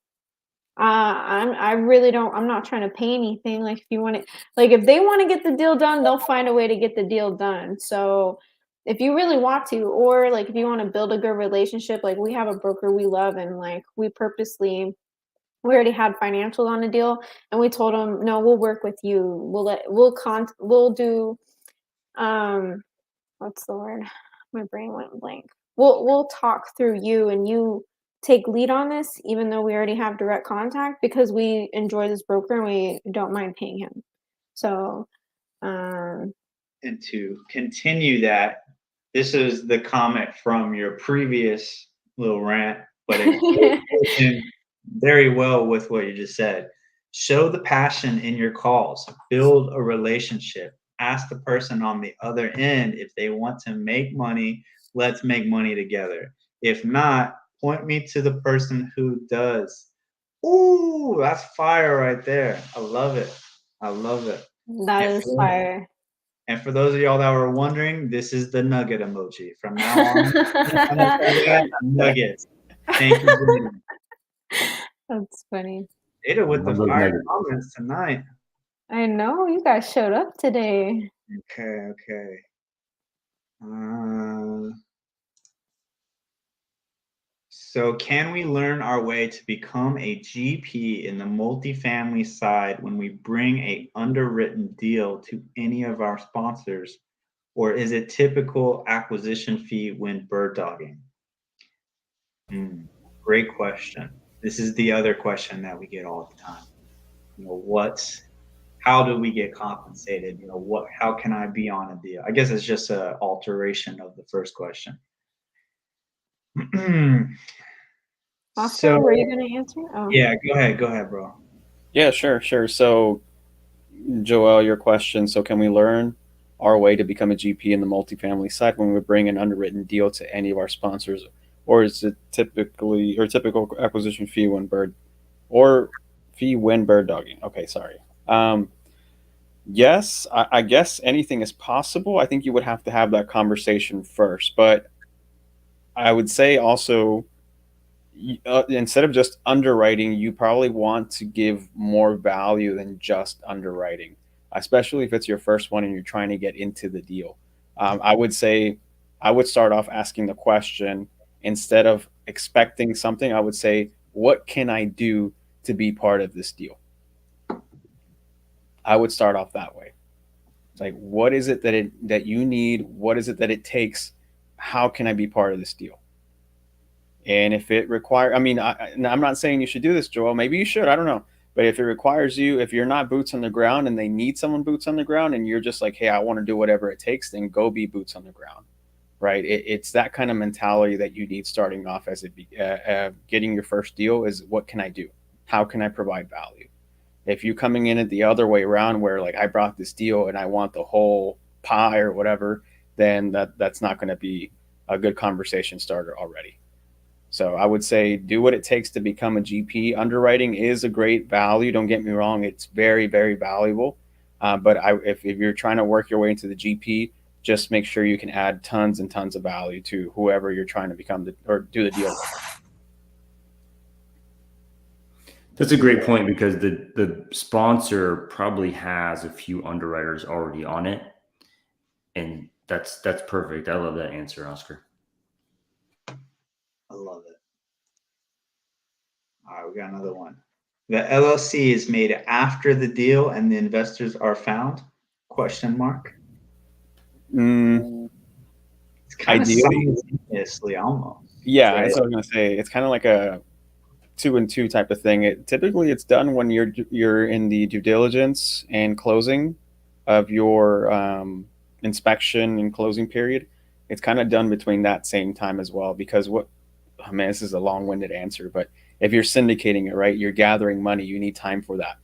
I'm not trying to pay anything. Like, if you want it, like, if they want to get the deal done, they'll find a way to get the deal done. So, if you really want to, or like, if you want to build a good relationship, like, we have a broker we love, and like, we already had financials on the deal, and we told them, no, we'll work with you. We'll do, what's the word? My brain went blank. We'll talk through you, and you take lead on this, even though we already have direct contact, because we enjoy this broker and we don't mind paying him. So, and to continue that, this is the comment from your previous little rant, but it goes in very well with what you just said. Show the passion in your calls. Build a relationship. Ask the person on the other end if they want to make money. Let's make money together. If not, point me to the person who does. Ooh, that's fire right there. I love it. I love it. That is fire. And for those of y'all that were wondering, this is the nugget emoji. From now on, nuggets. Thank you. That's funny. Jada with the fire comments tonight. I know, you guys showed up today. Okay. So can we learn our way to become a GP in the multifamily side when we bring a underwritten deal to any of our sponsors, or is it typical acquisition fee when bird dogging? Great question. This is the other question that we get all the time. How do we get compensated? How can I be on a deal? I guess it's just an alteration of the first question. Oscar, were you going to answer? Oh. Yeah, go ahead, bro. Yeah, sure. So, Joel, your question. So, can we learn our way to become a GP in the multifamily side when we bring an underwritten deal to any of our sponsors, or is it typical acquisition fee when bird dogging? Okay, sorry. Yes, I guess anything is possible. I think you would have to have that conversation first, but I would say also instead of just underwriting, you probably want to give more value than just underwriting, especially if it's your first one and you're trying to get into the deal. I would say I would start off asking the question instead of expecting something. I would say, what can I do to be part of this deal? I would start off that way. It's like, what is it that you need? What is it that it takes? How can I be part of this deal? And if it require, I mean, I'm not saying you should do this, Joel. Maybe you should. I don't know. But if it requires you, if you're not boots on the ground and they need someone boots on the ground, and you're just like, hey, I want to do whatever it takes, then go be boots on the ground, right? It's that kind of mentality that you need starting off as getting your first deal is what can I do? How can I provide value? If you coming in it the other way around, where like I brought this deal and I want the whole pie or whatever, then that's not going to be a good conversation starter already. So I would say do what it takes to become a GP. Underwriting is a great value. Don't get me wrong; it's very, very valuable. But if you're trying to work your way into the GP, just make sure you can add tons and tons of value to whoever you're trying to become or do the deal with. That's a great point because the sponsor probably has a few underwriters already on it, and that's perfect. I love that answer, Oscar. I love it. All right, we got another one. The LLC is made after the deal and the investors are found? Question mark. It's kind Ideally, of simultaneously almost. yeah, Right? that's what I was gonna say. It's kind of like a two and two type of thing. Typically it's done when you're in the due diligence and closing of your inspection and closing period. It's kind of done between that same time as well because what I mean, this is a long-winded answer, but if you're syndicating it, right, you're gathering money. You need time for that.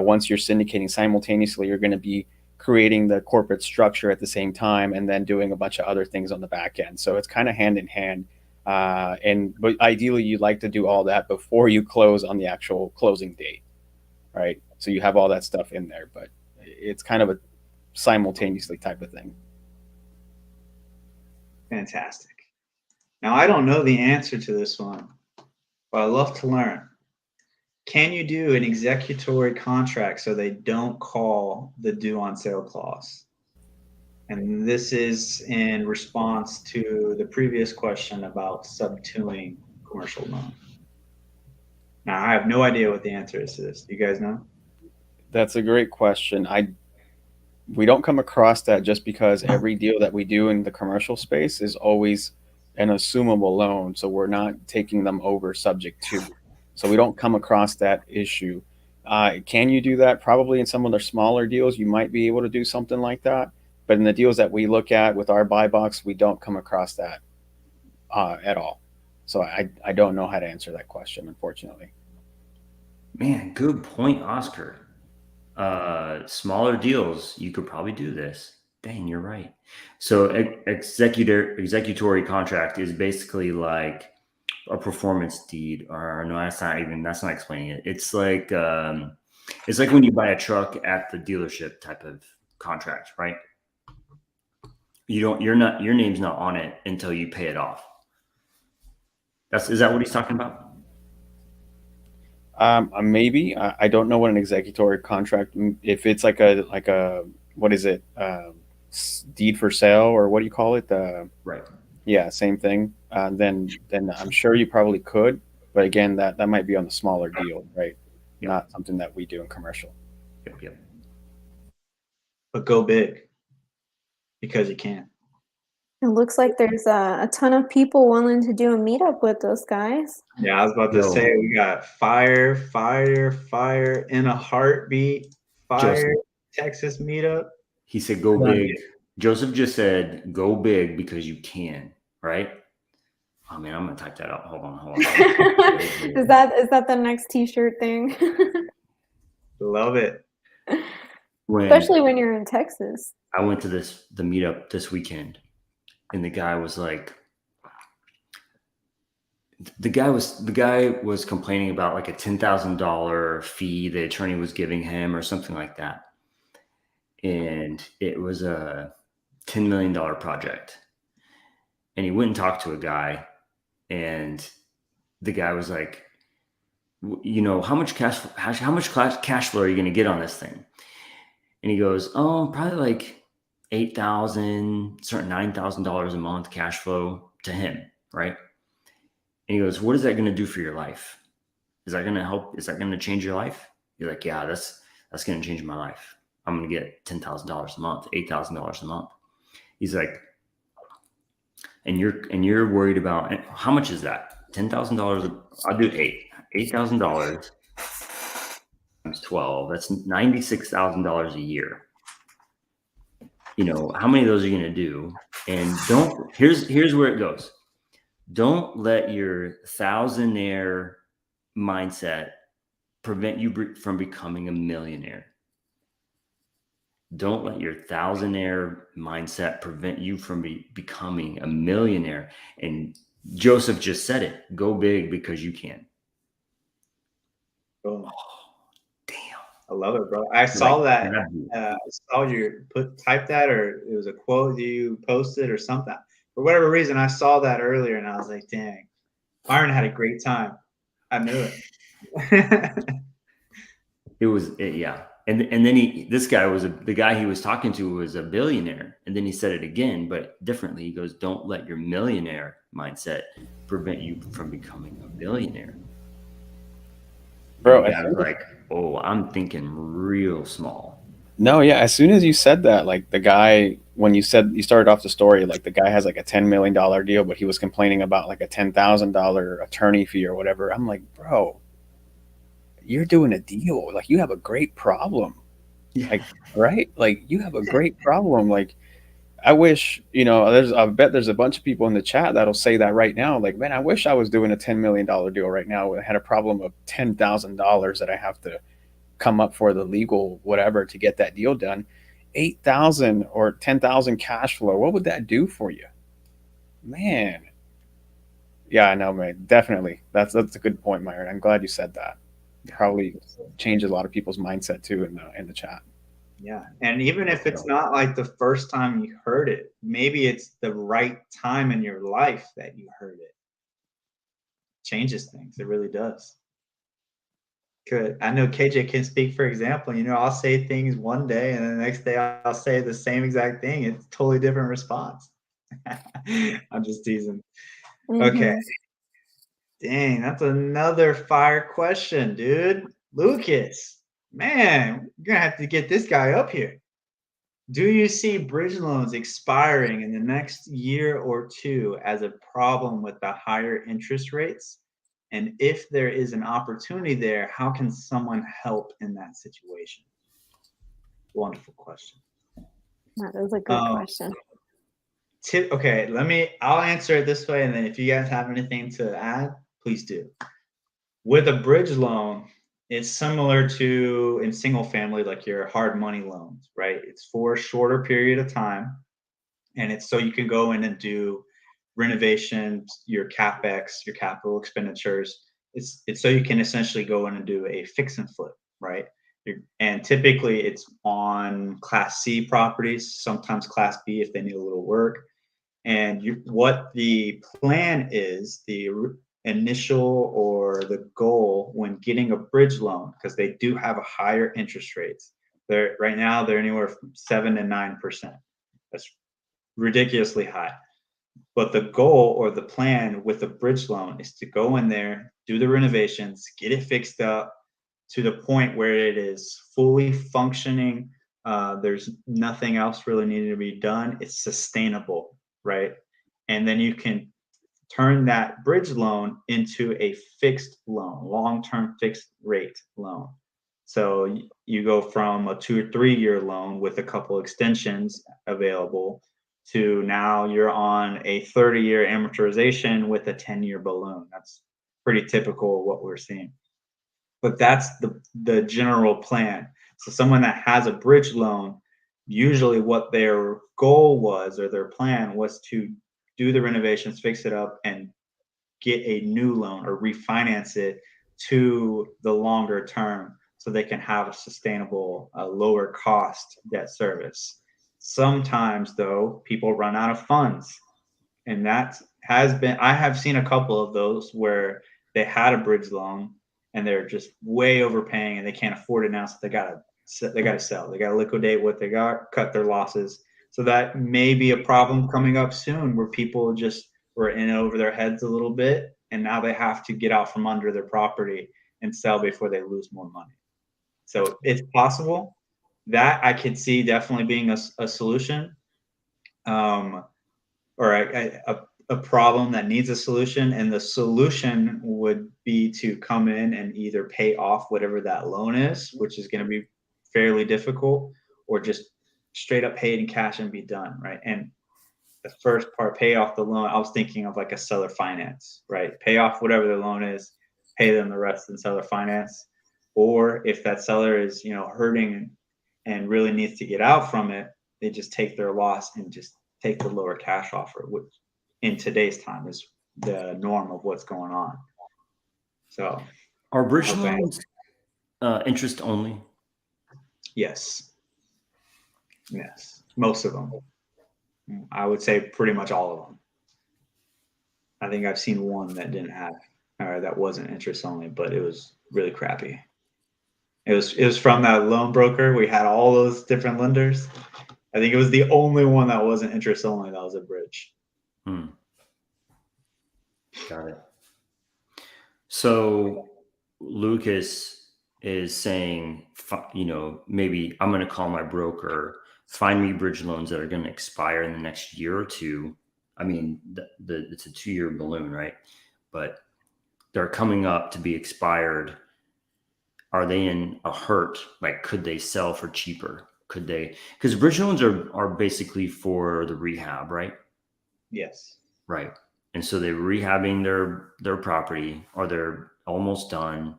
Once you're syndicating simultaneously, you're going to be creating the corporate structure at the same time, and then doing a bunch of other things on the back end. So it's kind of hand in hand. But ideally, you'd like to do all that before you close on the actual closing date, right? So you have all that stuff in there, but it's kind of a simultaneously type of thing. Fantastic. Now, I don't know the answer to this one, but I love to learn. Can you do an executory contract so they don't call the due on sale clause? And this is in response to the previous question about sub-2ing commercial loan. Now, I have no idea what the answer is to this. Do you guys know? That's a great question. We don't come across that just because every deal that we do in the commercial space is always an assumable loan. So we're not taking them over subject to. So we don't come across that issue. Can you do that? Probably in some of the smaller deals, you might be able to do something like that. But in the deals that we look at with our buy box, we don't come across that at all. So I don't know how to answer that question, unfortunately. Man, good point, Oscar. Smaller deals, you could probably do this. Dang, you're right. So executory contract is basically like a performance deed, or no, that's not explaining it. It's like when you buy a truck at the dealership type of contract, right? Your name's not on it until you pay it off. Is that what he's talking about? Maybe I don't know what an executory contract. If it's like a what is it? Deed for sale or what do you call it? Right. Yeah, same thing. Then I'm sure you probably could, but again, that might be on the smaller deal, right? Yep. Not something that we do in commercial. Yep. But go big because you can. It looks like there's a ton of people willing to do a meetup with those guys. Yeah, I was about to say we got fire in a heartbeat. Fire Joseph. Texas meetup. He said, "Go big." Joseph just said, "Go big because you can." Right? Oh man, I'm gonna type that out. Hold on. Is that the next T-shirt thing? Love it. Especially when you're in Texas. I went to the meetup this weekend, and the guy was like, the guy was complaining about like a $10,000 fee the attorney was giving him or something like that. and it was a $10 million project. And he went and talked to a guy, and the guy was like, you know, how much cash flow are you going to get on this thing? And he goes, oh, probably like $8,000, certain $9,000 a month cash flow to him, right? And he goes, what is that going to do for your life? Is that going to help? Is that going to change your life? You're like, yeah, that's going to change my life. I'm going to get $10,000 a month, $8,000 a month. He's like, and you're worried about how much is that? $10,000. I'll do $8,000 times 12. That's $96,000 a year. You know, how many of those are you going to do? And here's where it goes. Don't let your thousandaire mindset prevent you from becoming a millionaire. Don't let your thousandaire mindset prevent you from becoming a millionaire. And Joseph just said it. Go big because you can. Boom. Oh, damn. I love it, bro. I saw that. I saw you type that, or it was a quote you posted or something. For whatever reason, I saw that earlier, and I was like, dang, Byron had a great time. I knew it. Yeah. And then this guy the guy he was talking to was a billionaire. And then he said it again, but differently. He goes, don't let your millionaire mindset prevent you from becoming a billionaire. Bro, I was like, oh, I'm thinking real small. No, yeah. As soon as you said that, like the guy, when you started off the story, like the guy has like a $10 million deal, but he was complaining about like a $10,000 attorney fee or whatever. I'm like, bro, you're doing a deal. Like you have a great problem. Yeah. Like, right? Like you have a great problem. Like I wish, I bet there's a bunch of people in the chat that'll say that right now. Like, man, I wish I was doing a $10 million deal right now. I had a problem of $10,000 that I have to come up for the legal whatever to get that deal done. 8,000 or 10,000 cash flow. What would that do for you? Man. Yeah, I know, man. Definitely. That's a good point, Myron. I'm glad you said that. Probably changes a lot of people's mindset too in the chat. Yeah. And even if it's not like the first time you heard it, maybe it's the right time in your life that you heard it. Changes things. It really does. Good. I know KJ can speak for example. I'll say things one day and the next day I'll say the same exact thing. It's a totally different response. I'm just teasing. Okay. Dang, that's another fire question, dude. Lucas, man, you're gonna have to get this guy up here. Do you see bridge loans expiring in the next year or two as a problem with the higher interest rates? And if there is an opportunity there, how can someone help in that situation? Wonderful question. That is a good question. Okay, I'll answer it this way, and then if you guys have anything to add, please do. With a bridge loan, it's similar to in single family, like your hard money loans, right? It's for a shorter period of time. And it's so you can go in and do renovations, your CapEx, your capital expenditures. It's so you can essentially go in and do a fix and flip, right? And typically it's on Class C properties, sometimes Class B if they need a little work. And what the plan is, the initial or the goal when getting a bridge loan, because they do have a higher interest rates. Right now they're anywhere from 7 to 9%. That's ridiculously high. But the goal or the plan with a bridge loan is to go in there, do the renovations, get it fixed up to the point where it is fully functioning. There's nothing else really needing to be done. It's sustainable, right? And then you can turn that bridge loan into a fixed loan, long-term fixed rate loan. So you go from a 2 or 3 year loan with a couple extensions available to now you're on a 30-year amortization with a 10-year balloon. That's pretty typical of what we're seeing. But that's the general plan. So someone that has a bridge loan, usually what their goal was or their plan was to do the renovations, fix it up, and get a new loan or refinance it to the longer term so they can have a sustainable, lower cost debt service. Sometimes, though, people run out of funds, and I have seen a couple of those where they had a bridge loan and they're just way overpaying and they can't afford it now, so they gotta sell, they gotta liquidate what they got, cut their losses. So that may be a problem coming up soon, where people just were in over their heads a little bit, and now they have to get out from under their property and sell before they lose more money. So it's possible that I could see definitely being a solution, or a problem that needs a solution. And the solution would be to come in and either pay off whatever that loan is, which is going to be fairly difficult, or just straight up pay it in cash and be done, right? And the first part, pay off the loan, I was thinking of like a seller finance, right? Pay off whatever the loan is, pay them the rest in seller finance. Or if that seller is, hurting and really needs to get out from it, they just take their loss and just take the lower cash offer, which in today's time is the norm of what's going on. So Are bridge loans interest only? Yes, most of them. I would say pretty much all of them. I think I've seen one that didn't have, or that wasn't interest only, but it was really crappy. It was from that loan broker. We had all those different lenders. I think it was the only one that wasn't interest only. That was a bridge. Got it. So Lucas is saying, maybe I'm going to call my broker, find me bridge loans that are going to expire in the next year or two. I mean, it's a 2-year balloon, right? But they're coming up to be expired. Are they in a hurt? Like, could they sell for cheaper? Could they? Because bridge loans are basically for the rehab, right? Yes. Right. And so they're rehabbing their property, or they're almost done,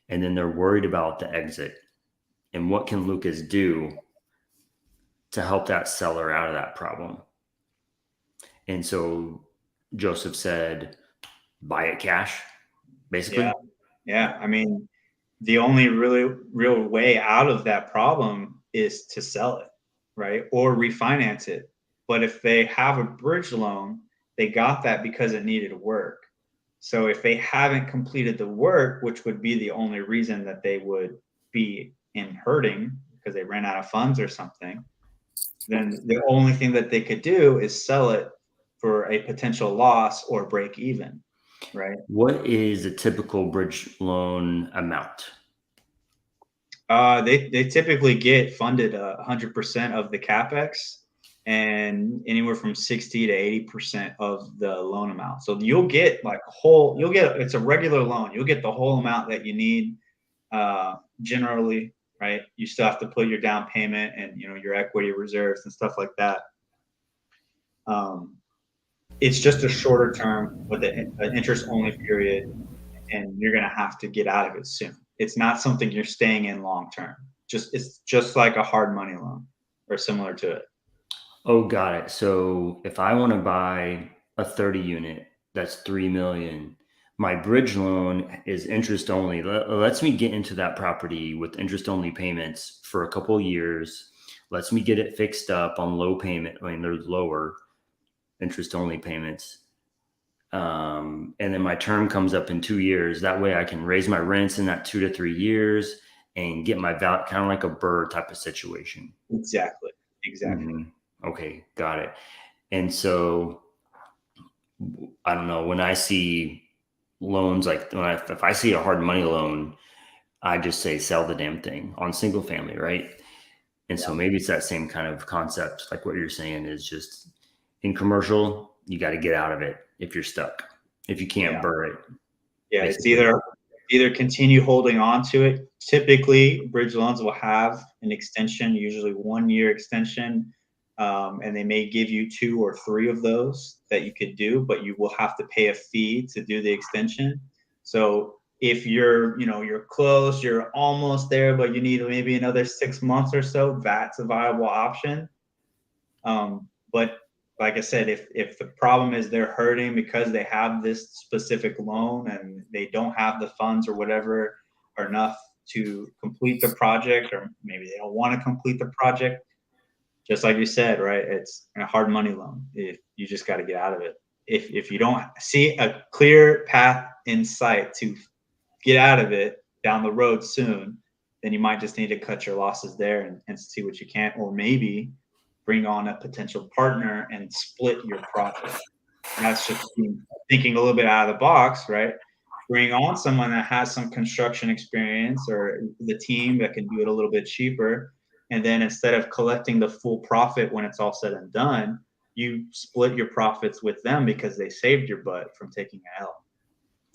and then they're worried about the exit. And what can Lucas do to help that seller out of that problem? And so Joseph said, buy it cash, basically. Yeah. I mean, the only really real way out of that problem is to sell it, right? Or refinance it. But if they have a bridge loan, they got that because it needed work. So if they haven't completed the work, which would be the only reason that they would be in hurting because they ran out of funds or something, then the only thing that they could do is sell it for a potential loss or break even, right? What is a typical bridge loan amount? They typically get funded 100% of the capex, and anywhere from 60 to 80% of the loan amount. So you'll get it's a regular loan. You'll get the whole amount that you need, generally, right? You still have to put your down payment and, your equity reserves and stuff like that. It's just a shorter term with an interest only period, and you're going to have to get out of it soon. It's not something you're staying in long term. It's just like a hard money loan or similar to it. Oh, got it. So if I want to buy a 30 unit, that's 3 million. My bridge loan is interest only. Lets me get into that property with interest only payments for a couple of years. Lets me get it fixed up on low payment. I mean, there's lower interest only payments. And then my term comes up in 2 years. That way I can raise my rents in that 2 to 3 years and get my value, kind of like a BRRRR type of situation. Exactly. Mm-hmm. Okay, got it. And so I don't know, when I see loans, like if I see a hard money loan, I just say sell the damn thing on single family, right? And so maybe it's that same kind of concept, like what you're saying is just in commercial, you got to get out of it if you're stuck. If you can't BRRRR it. Yeah, basically. It's either continue holding on to it. Typically, bridge loans will have an extension, usually 1 year extension. And they may give you 2 or 3 of those that you could do, but you will have to pay a fee to do the extension. So if you're close, you're almost there, but you need maybe another 6 months or so, that's a viable option. But like I said, if the problem is they're hurting because they have this specific loan and they don't have the funds or whatever, or enough to complete the project, or maybe they don't want to complete the project. Just like you said, right? It's a hard money loan. If you just got to get out of it. If you don't see a clear path in sight to get out of it down the road soon, then you might just need to cut your losses there and see what you can, or maybe bring on a potential partner and split your profit. And that's just thinking a little bit out of the box, right? Bring on someone that has some construction experience, or the team that can do it a little bit cheaper. And then instead of collecting the full profit when it's all said and done, you split your profits with them because they saved your butt from taking a L.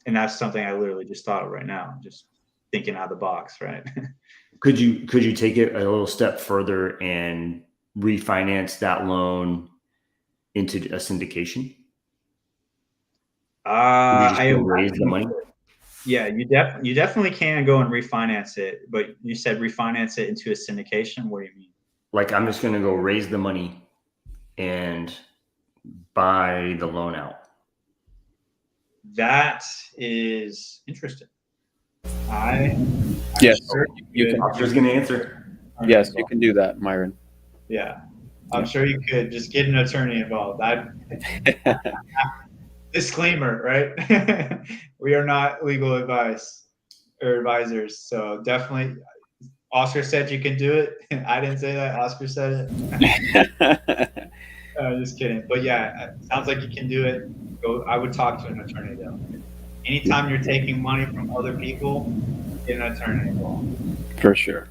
And that's something I literally just thought of right now, just thinking out of the box, right? Could you take it a little step further and refinance that loan into a syndication? You just raise the money. Yeah, you definitely can go and refinance it, but you said refinance it into a syndication. What do you mean? Like, I'm just going to go raise the money and buy the loan out. That is interesting. Yes, sure you can. Oscar's going to answer. Yes, you can do that, Myron. Yeah, I'm sure you could just get an attorney involved. Disclaimer, right? We are not legal advice or advisors, so definitely. Oscar said you can do it. I didn't say that. Oscar said it. Just kidding. But yeah, it sounds like you can do it. I would talk to an attorney though. Anytime you're taking money from other people, get an attorney involved. For sure.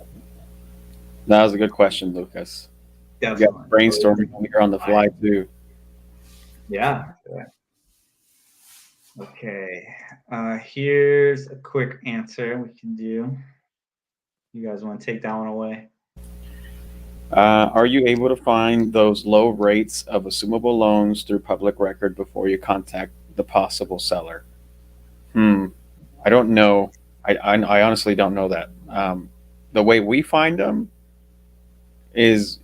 That was a good question, Lucas. Definitely. You got brainstorming here on the fly too. Yeah. Okay. Here's a quick answer we can do. You guys want to take that one away? Are you able to find those low rates of assumable loans through public record before you contact the possible seller? I don't know. I honestly don't know that. The way we find them is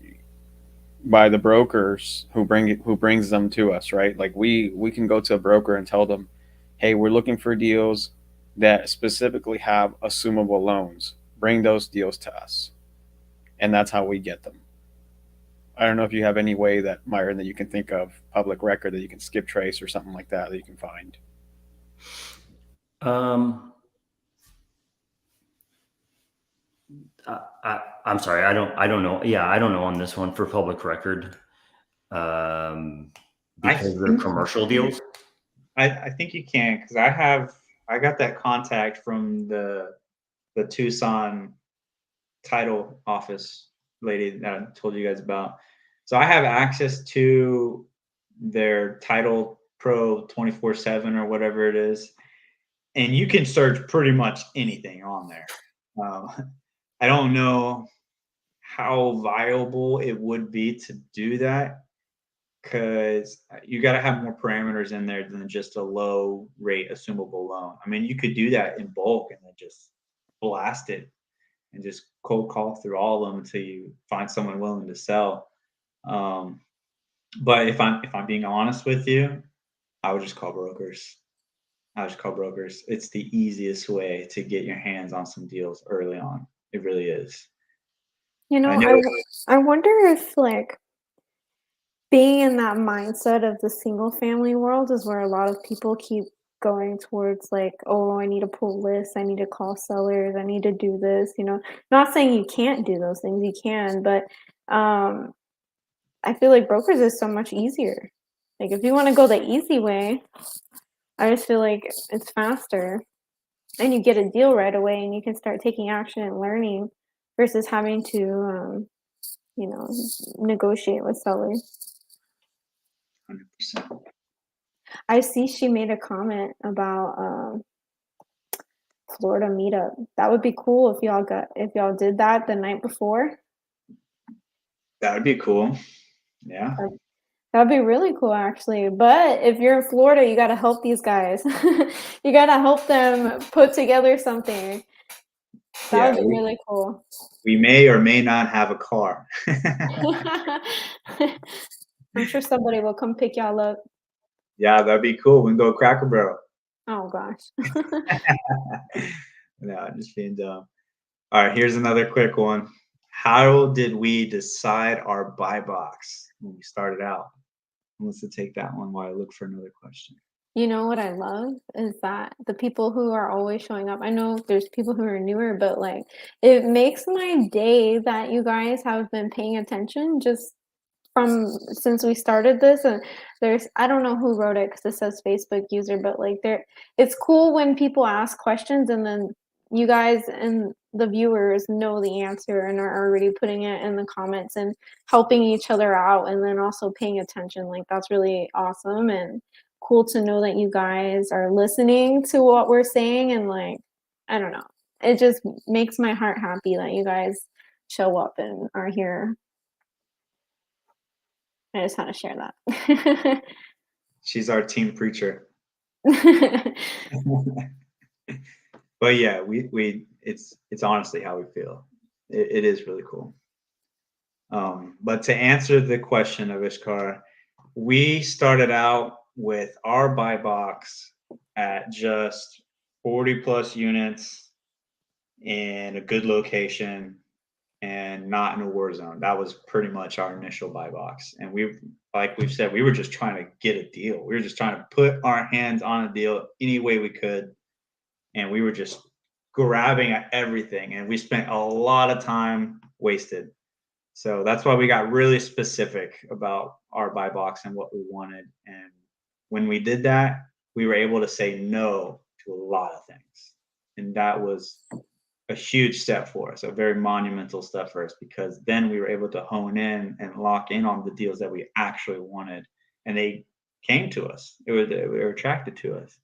by the brokers who brings them to us, right? Like we can go to a broker and tell them, hey, we're looking for deals that specifically have assumable loans. Bring those deals to us. And that's how we get them. I don't know if you have any way that, Myron, that you can think of, public record that you can skip trace or something like that you can find. I'm sorry. I don't know. Yeah, I don't know on this one for public record. Because they're commercial deals. I think you can, because I got that contact from the Tucson title office lady that I told you guys about. So I have access to their Title Pro 24/7 or whatever it is, and you can search pretty much anything on there. I don't know how viable it would be to do that, because you got to have more parameters in there than just a low rate assumable loan. I mean, you could do that in bulk and then just blast it and just cold call through all of them until you find someone willing to sell. But if I'm being honest with you, I would just call brokers. It's the easiest way to get your hands on some deals early on. It really is. You know, I wonder if, like, being in that mindset of the single family world is where a lot of people keep going towards, like, oh, I need to pull lists, I need to call sellers, I need to do this, you know. Not saying you can't do those things, you can, but I feel like brokers is so much easier. Like, if you want to go the easy way, I just feel like it's faster and you get a deal right away and you can start taking action and learning versus having to, you know, negotiate with sellers. 100%. I see she made a comment about Florida meetup. That would be cool if y'all did that the night before. That would be cool. Yeah. That'd be really cool, actually. But if you're in Florida, you got to help these guys. You got to help them put together something. That would be really cool. We may or may not have a car. I'm sure somebody will come pick y'all up. Yeah, that'd be cool. We can go Cracker Barrel. Oh, gosh. No, I'm just being dumb. All right, here's another quick one. How did we decide our buy box when we started out? Let's take that one while I look for another question. You know what I love is that the people who are always showing up, I know there's people who are newer, but like it makes my day that you guys have been paying attention just from since we started this. And there's, I don't know who wrote it because it says Facebook user, but like there, it's cool when people ask questions and then you guys and the viewers know the answer and are already putting it in the comments and helping each other out and then also paying attention. Like that's really awesome and cool to know that you guys are listening to what we're saying. And like, I don't know, it just makes my heart happy that you guys show up and are here. I just want to share that. She's our team preacher. But yeah, we it's honestly how we feel. It is really cool. But to answer the question of Ishkar, we started out with our buy box at just 40 plus units in a good location and not in a war zone. That was pretty much our initial buy box. And we, like we've said, we were just trying to get a deal. We were just trying to put our hands on a deal any way we could. And we were just grabbing at everything. And we spent a lot of time wasted. So that's why we got really specific about our buy box and what we wanted. And when we did that, we were able to say no to a lot of things. And that was a huge step for us, a very monumental step for us, because then we were able to hone in and lock in on the deals that we actually wanted. And they came to us. They were attracted to us.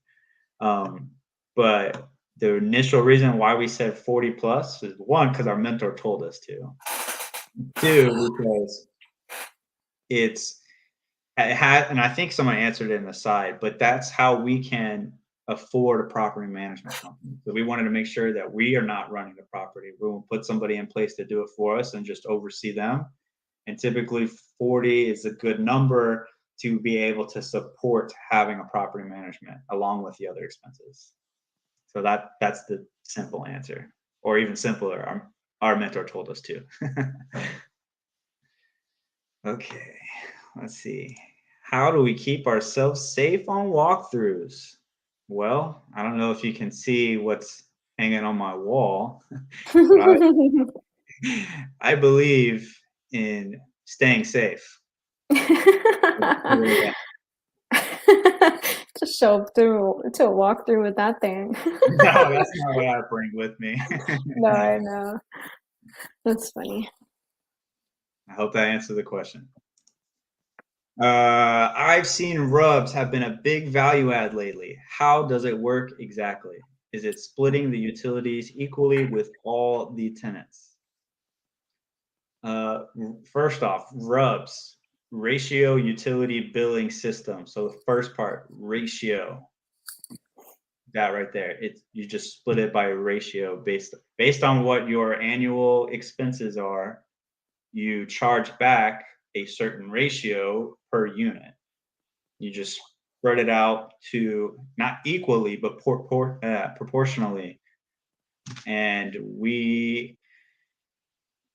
But the initial reason why we said 40 plus is one, because our mentor told us to. Two, because it had, and I think someone answered it in the side, but that's how we can afford a property management company. So we wanted to make sure that we are not running the property. We will put somebody in place to do it for us and just oversee them. And typically 40 is a good number to be able to support having a property management along with the other expenses. So that's the simple answer, or even simpler. Our mentor told us to. Okay, let's see. How do we keep ourselves safe on walkthroughs? Well, I don't know if you can see what's hanging on my wall, but I believe in staying safe. Just show up through to a walkthrough with that thing. No, that's not what I bring with me. No, I know. That's funny. I hope that answered the question. I've seen rubs have been a big value add lately. How does it work exactly? Is it splitting the utilities equally with all the tenants? First off, rubs, ratio utility billing system. So the first part, ratio, that right there. It's, you just split it by ratio based on what your annual expenses are. You charge back a certain ratio per unit. You just spread it out to not equally, but proportionally. And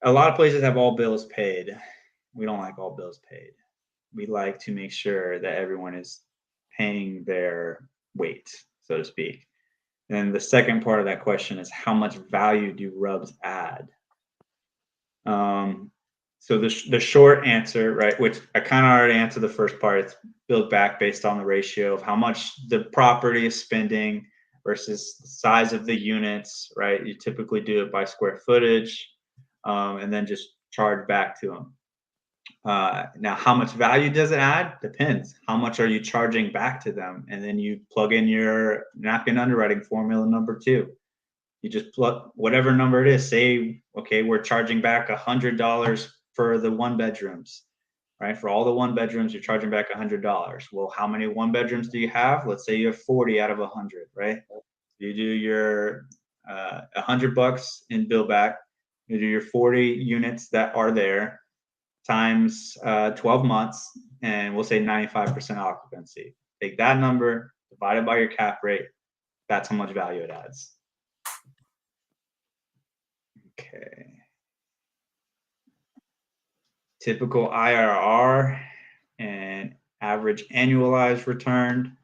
a lot of places have all bills paid. We don't like all bills paid. We like to make sure that everyone is paying their weight, so to speak. And the second part of that question is, how much value do rubs add? So the short answer, right, which I kind of already answered the first part, it's built back based on the ratio of how much the property is spending versus the size of the units, right? You typically do it by square footage, and then just charge back to them. Now, how much value does it add? Depends. How much are you charging back to them? And then you plug in your napkin underwriting formula number 2. You just plug whatever number it is. Say, okay, we're charging back $100 for the 1 bedrooms, right? For all the 1 bedrooms, you're charging back $100. Well, how many 1 bedrooms do you have? Let's say you have 40 out of 100, right? You do your $100 in bill back. You do your 40 units that are there times 12 months, and we'll say 95% occupancy. Take that number, divide it by your cap rate. That's how much value it adds. Okay. Typical IRR and average annualized return.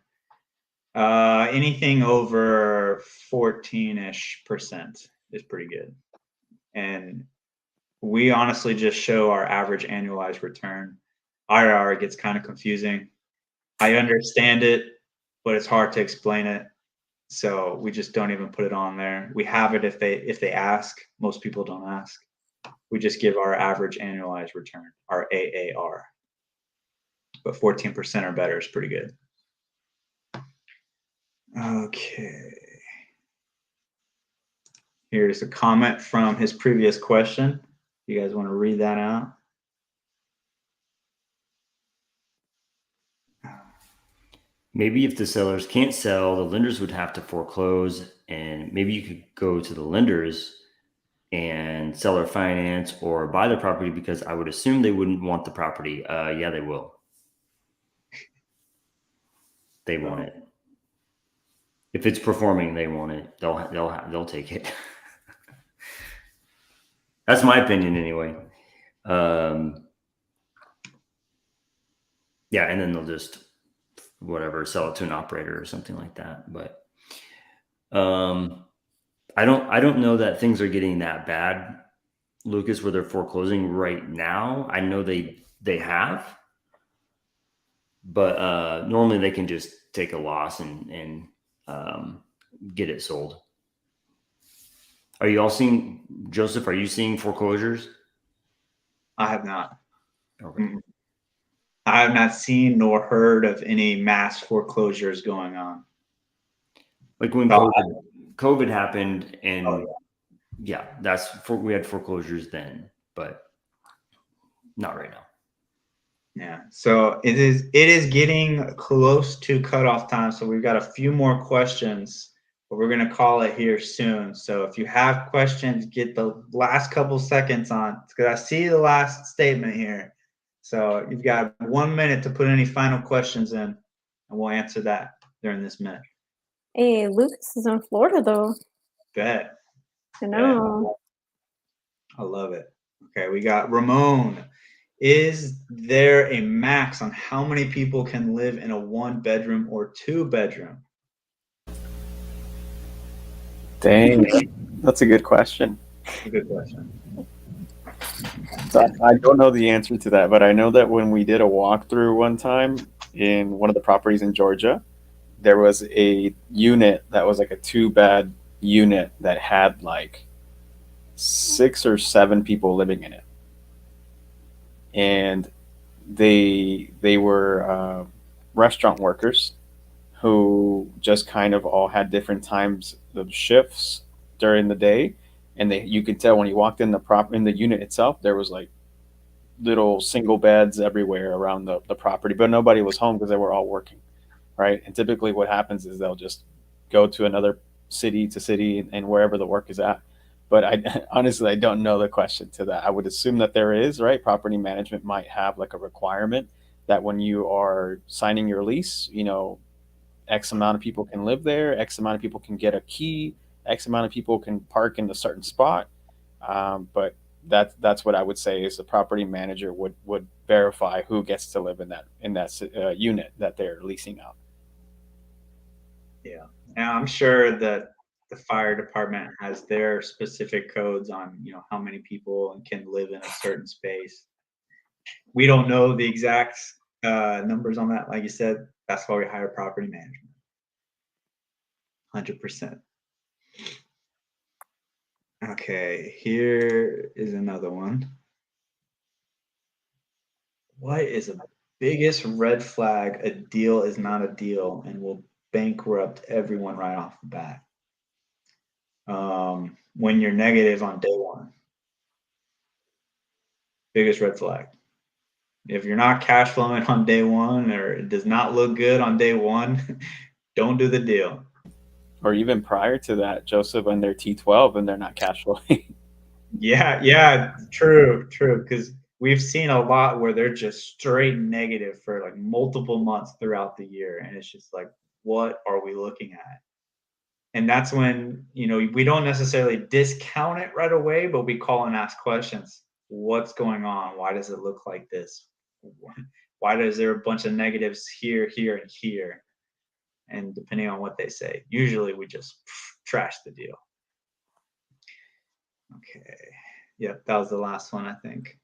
Anything over 14-ish% is pretty good. And we honestly just show our average annualized return. IRR gets kind of confusing. I understand it, but it's hard to explain it. So we just don't even put it on there. We have it if they ask. Most people don't ask. We just give our average annualized return, our AAR. But 14% or better is pretty good. Okay. Here's a comment from his previous question. You guys want to read that out? Maybe if the sellers can't sell, the lenders would have to foreclose, and maybe you could go to the lenders and seller finance or buy the property, because I would assume they wouldn't want the property. Yeah, they will. They want it. If it's performing, they want it. They'll take it. That's my opinion anyway. Yeah, and then they'll just sell it to an operator or something like that. But I don't know that things are getting that bad, Lucas, where they're foreclosing right now. I know they have, but normally they can just take a loss and get it sold. Are you all seeing, Joseph, are you seeing foreclosures? I have not. Okay. I have not seen nor heard of any mass foreclosures going on. Like when COVID happened, and yeah, we had foreclosures then, but not right now. Yeah. So it is getting close to cutoff time. So we've got a few more questions, but we're going to call it here soon. So if you have questions, get the last couple seconds on, because I see the last statement here. So you've got 1 minute to put any final questions in, and we'll answer that during this minute. Hey, Lucas is in Florida though. Bet. I know. I love it. Okay, we got Ramon. Is there a max on how many people can live in a 1-bedroom or 2-bedroom? Dang, that's a good question. A good question. So I don't know the answer to that, but I know that when we did a walkthrough one time in one of the properties in Georgia, there was a unit that was like a 2-bed unit that had like 6 or 7 people living in it, and they were restaurant workers who just kind of all had different times of shifts during the day, and you could tell when you walked in in the unit itself, there was like little single beds everywhere around the property, but nobody was home because they were all working, right? And typically what happens is they'll just go to another city to city and wherever the work is at. But I honestly, I don't know the question to that. I would assume that there is, right? Property management might have like a requirement that when you are signing your lease, X amount of people can live there, X amount of people can get a key, X amount of people can park in a certain spot. But that's what I would say is the property manager would verify who gets to live in that unit that they're leasing out. Yeah. Now I'm sure that the fire department has their specific codes on, how many people can live in a certain space. We don't know the exact numbers on that. Like you said, that's why we hire property management. 100%. Okay, here is another one. What is the biggest red flag a deal is not a deal and will bankrupt everyone right off the bat? When you're negative on day one. Biggest red flag. If you're not cash flowing on day one, or it does not look good on day one, don't do the deal. Or even prior to that, Joseph, when they're T12 and they're not cash flowing. Yeah, true. Because we've seen a lot where they're just straight negative for like multiple months throughout the year. And it's just like, what are we looking at? And that's when, we don't necessarily discount it right away, but we call and ask questions. What's going on? Why does it look like this? Why is there a bunch of negatives here, here, and here? And depending on what they say, usually we just trash the deal. Okay. Yep, that was the last one, I think.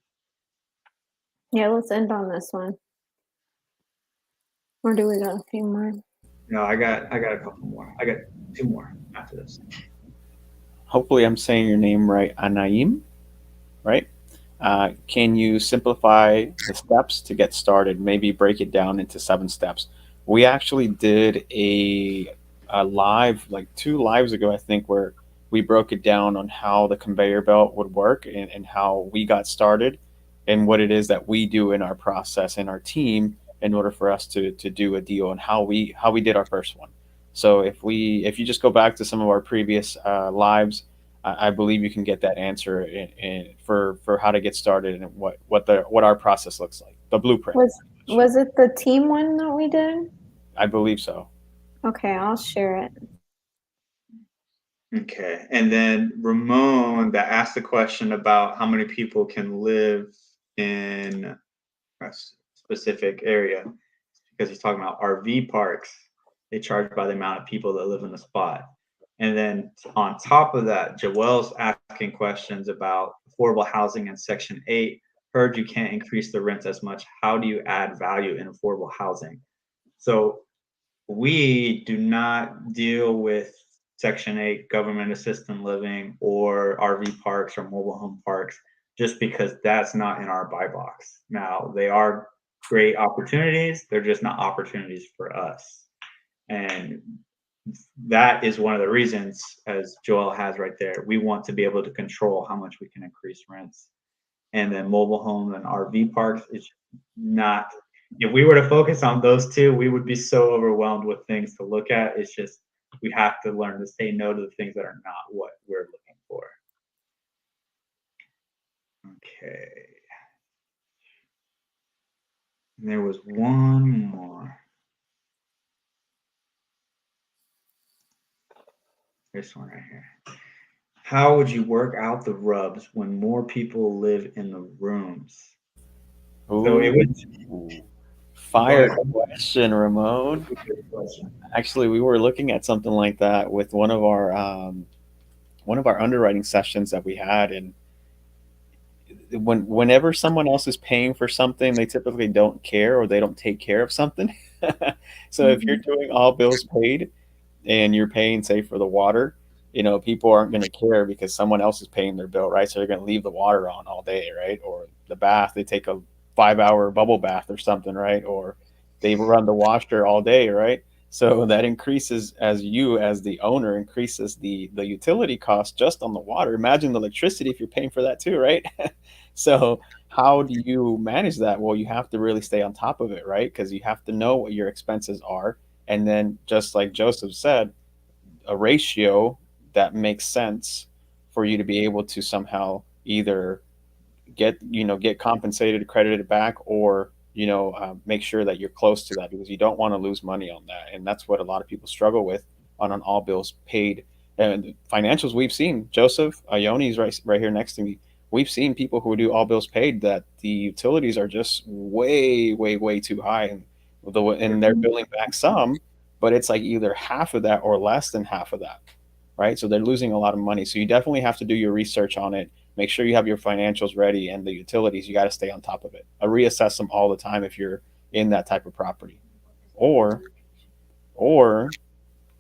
Yeah, let's end on this one. Or do we got a few more? No, I got a couple more. I got 2 more after this. Hopefully, I'm saying your name right, Anaim, right? Can you simplify the steps to get started? Maybe break it down into 7 steps. We actually did a live, like 2 lives ago, I think, where we broke it down on how the conveyor belt would work and how we got started and what it is that we do in our process and our team in order for us to do a deal and how we did our first one. So if you just go back to some of our previous lives, I believe you can get that answer for how to get started and what our process looks like, the blueprint. Was it the team one that we did? I believe so. Okay, I'll share it. Okay. And then Ramon that asked the question about how many people can live in a specific area, because he's talking about RV parks. They charge by the amount of people that live in the spot. And then on top of that, Joel's asking questions about affordable housing in Section 8. Heard you can't increase the rents as much. How do you add value in affordable housing? So we do not deal with Section 8 government assisted living or RV parks or mobile home parks just because that's not in our buy box. Now, they are great opportunities, they're just not opportunities for us. And that is one of the reasons, as Joel has right there, we want to be able to control how much we can increase rents. And then mobile home and RV parks is not, if we were to focus on those two, we would be so overwhelmed with things to look at. It's just, we have to learn to say no to the things that are not what we're looking for. Okay. And there was one more. This one right here. How would you work out the rubs when more people live in the rooms? So it would. Ooh, fire question, Ramon. Actually, we were looking at something like that with one of our underwriting sessions that we had, and whenever someone else is paying for something, they typically don't care or they don't take care of something. So if you're doing all bills paid and you're paying, say, for the water, people aren't going to care because someone else is paying their bill, right? So they're going to leave the water on all day, right? Or the bath, they take a 5-hour bubble bath or something, right? Or they run the washer all day, right? So that increases, as the owner, increases the utility cost just on the water. Imagine the electricity if you're paying for that too, right? So how do you manage that? Well, you have to really stay on top of it, right? Because you have to know what your expenses are. And then, just like Joseph said, a ratio that makes sense for you to be able to somehow either get compensated, credited back, or make sure that you're close to that, because you don't want to lose money on that. And that's what a lot of people struggle with on an all bills paid. And financials we've seen, Joseph Ioni's right here next to me. We've seen people who do all bills paid that the utilities are just way, way, way too high, and they're billing back some, but it's like either half of that or less than half of that, right? So they're losing a lot of money. So you definitely have to do your research on it. Make sure you have your financials ready, and the utilities, you got to stay on top of it. Reassess them all the time if you're in that type of property. Or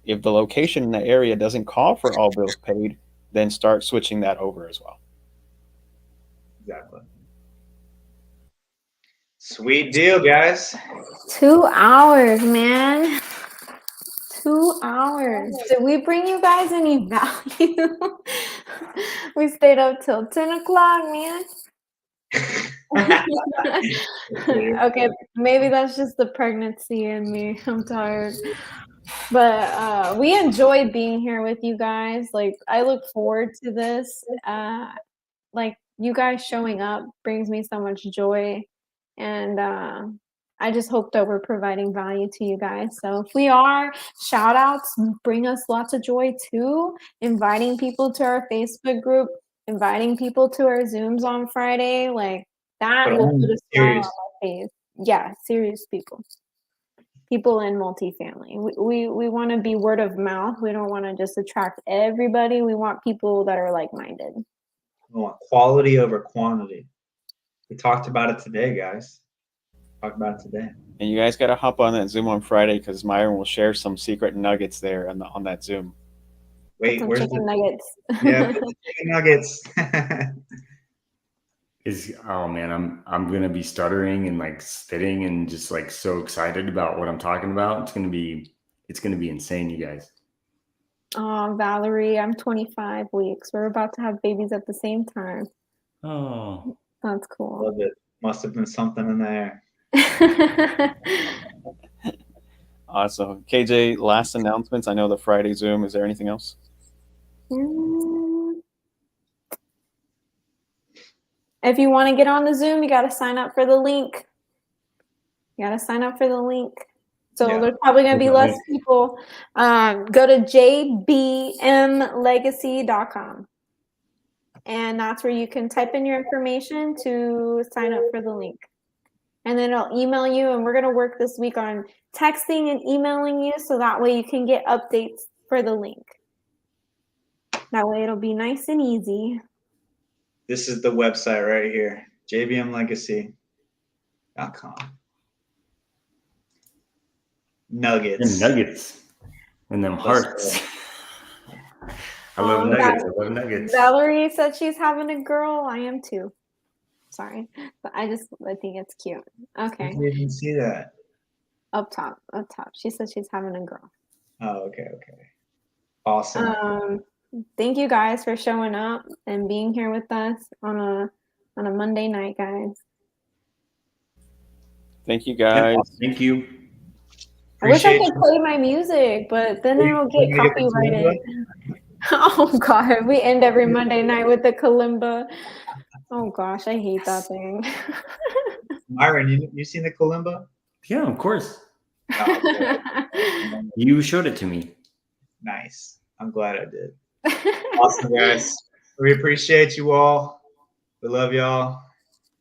if the location in the area doesn't call for all bills paid, then start switching that over as well. Exactly. Sweet deal, guys. 2 hours, man. 2 hours. Did we bring you guys any value? We stayed up till 10 o'clock, man. Okay, maybe that's just the pregnancy in me. I'm tired. But we enjoy being here with you guys. Like, I look forward to this. Like, you guys showing up brings me so much joy. And I just hope that we're providing value to you guys. So if we are, shout outs bring us lots of joy too. Inviting people to our Facebook group, inviting people to our Zooms on Friday, like that But will only put a smile on serious. my face. Yeah, serious people. People in multifamily. We want to be word of mouth. We don't want to just attract everybody. We want people that are like-minded. We want quality over quantity. We talked about it today, guys. Talked about it today. And you guys got to hop on that Zoom on Friday because Myron will share some secret nuggets there on that Zoom. Wait, Some where's chicken the nuggets. yeah? Put the chicken nuggets. Oh man, I'm gonna be stuttering and like spitting and just like so excited about what I'm talking about. It's gonna be insane, you guys. Oh, Valerie, I'm 25 weeks. We're about to have babies at the same time. Oh, That's cool. Love it. Must have been something in there. Awesome. KJ, last announcements. I know the Friday Zoom. Is there anything else? If you want to get on the Zoom, you got to sign up for the link. So Yeah. there's probably going to be less people. Go to jbmlegacy.com. And that's where you can type in your information to sign up for the link. And then it'll email you, and we're going to work this week on texting and emailing you so that way you can get updates for the link. That way it'll be nice and easy. This is the website right here, jbmlegacy.com. Nuggets. and nuggets and them hearts. I love nuggets. I love nuggets. Valerie said she's having a girl. I am too. Sorry, but I think it's cute. Okay. I didn't even see that. Up top. She said she's having a girl. Oh, okay. Awesome. Thank you guys for showing up and being here with us on a Monday night, guys. Thank you, guys. Thank you. I wish I could play my music, but then it'll get copyrighted. Oh God, we end every Monday night with the kalimba. Oh gosh, I hate that thing. Myron, you seen the kalimba? Yeah, of course. Oh, okay. You showed it to me. Nice. I'm glad I did. Awesome, guys. We appreciate you all. We love y'all.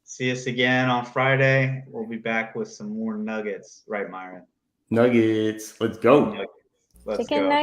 See us again on Friday. We'll be back with some more nuggets. Right, Myron? Nuggets. Let's go. Let's Chicken go. nuggets.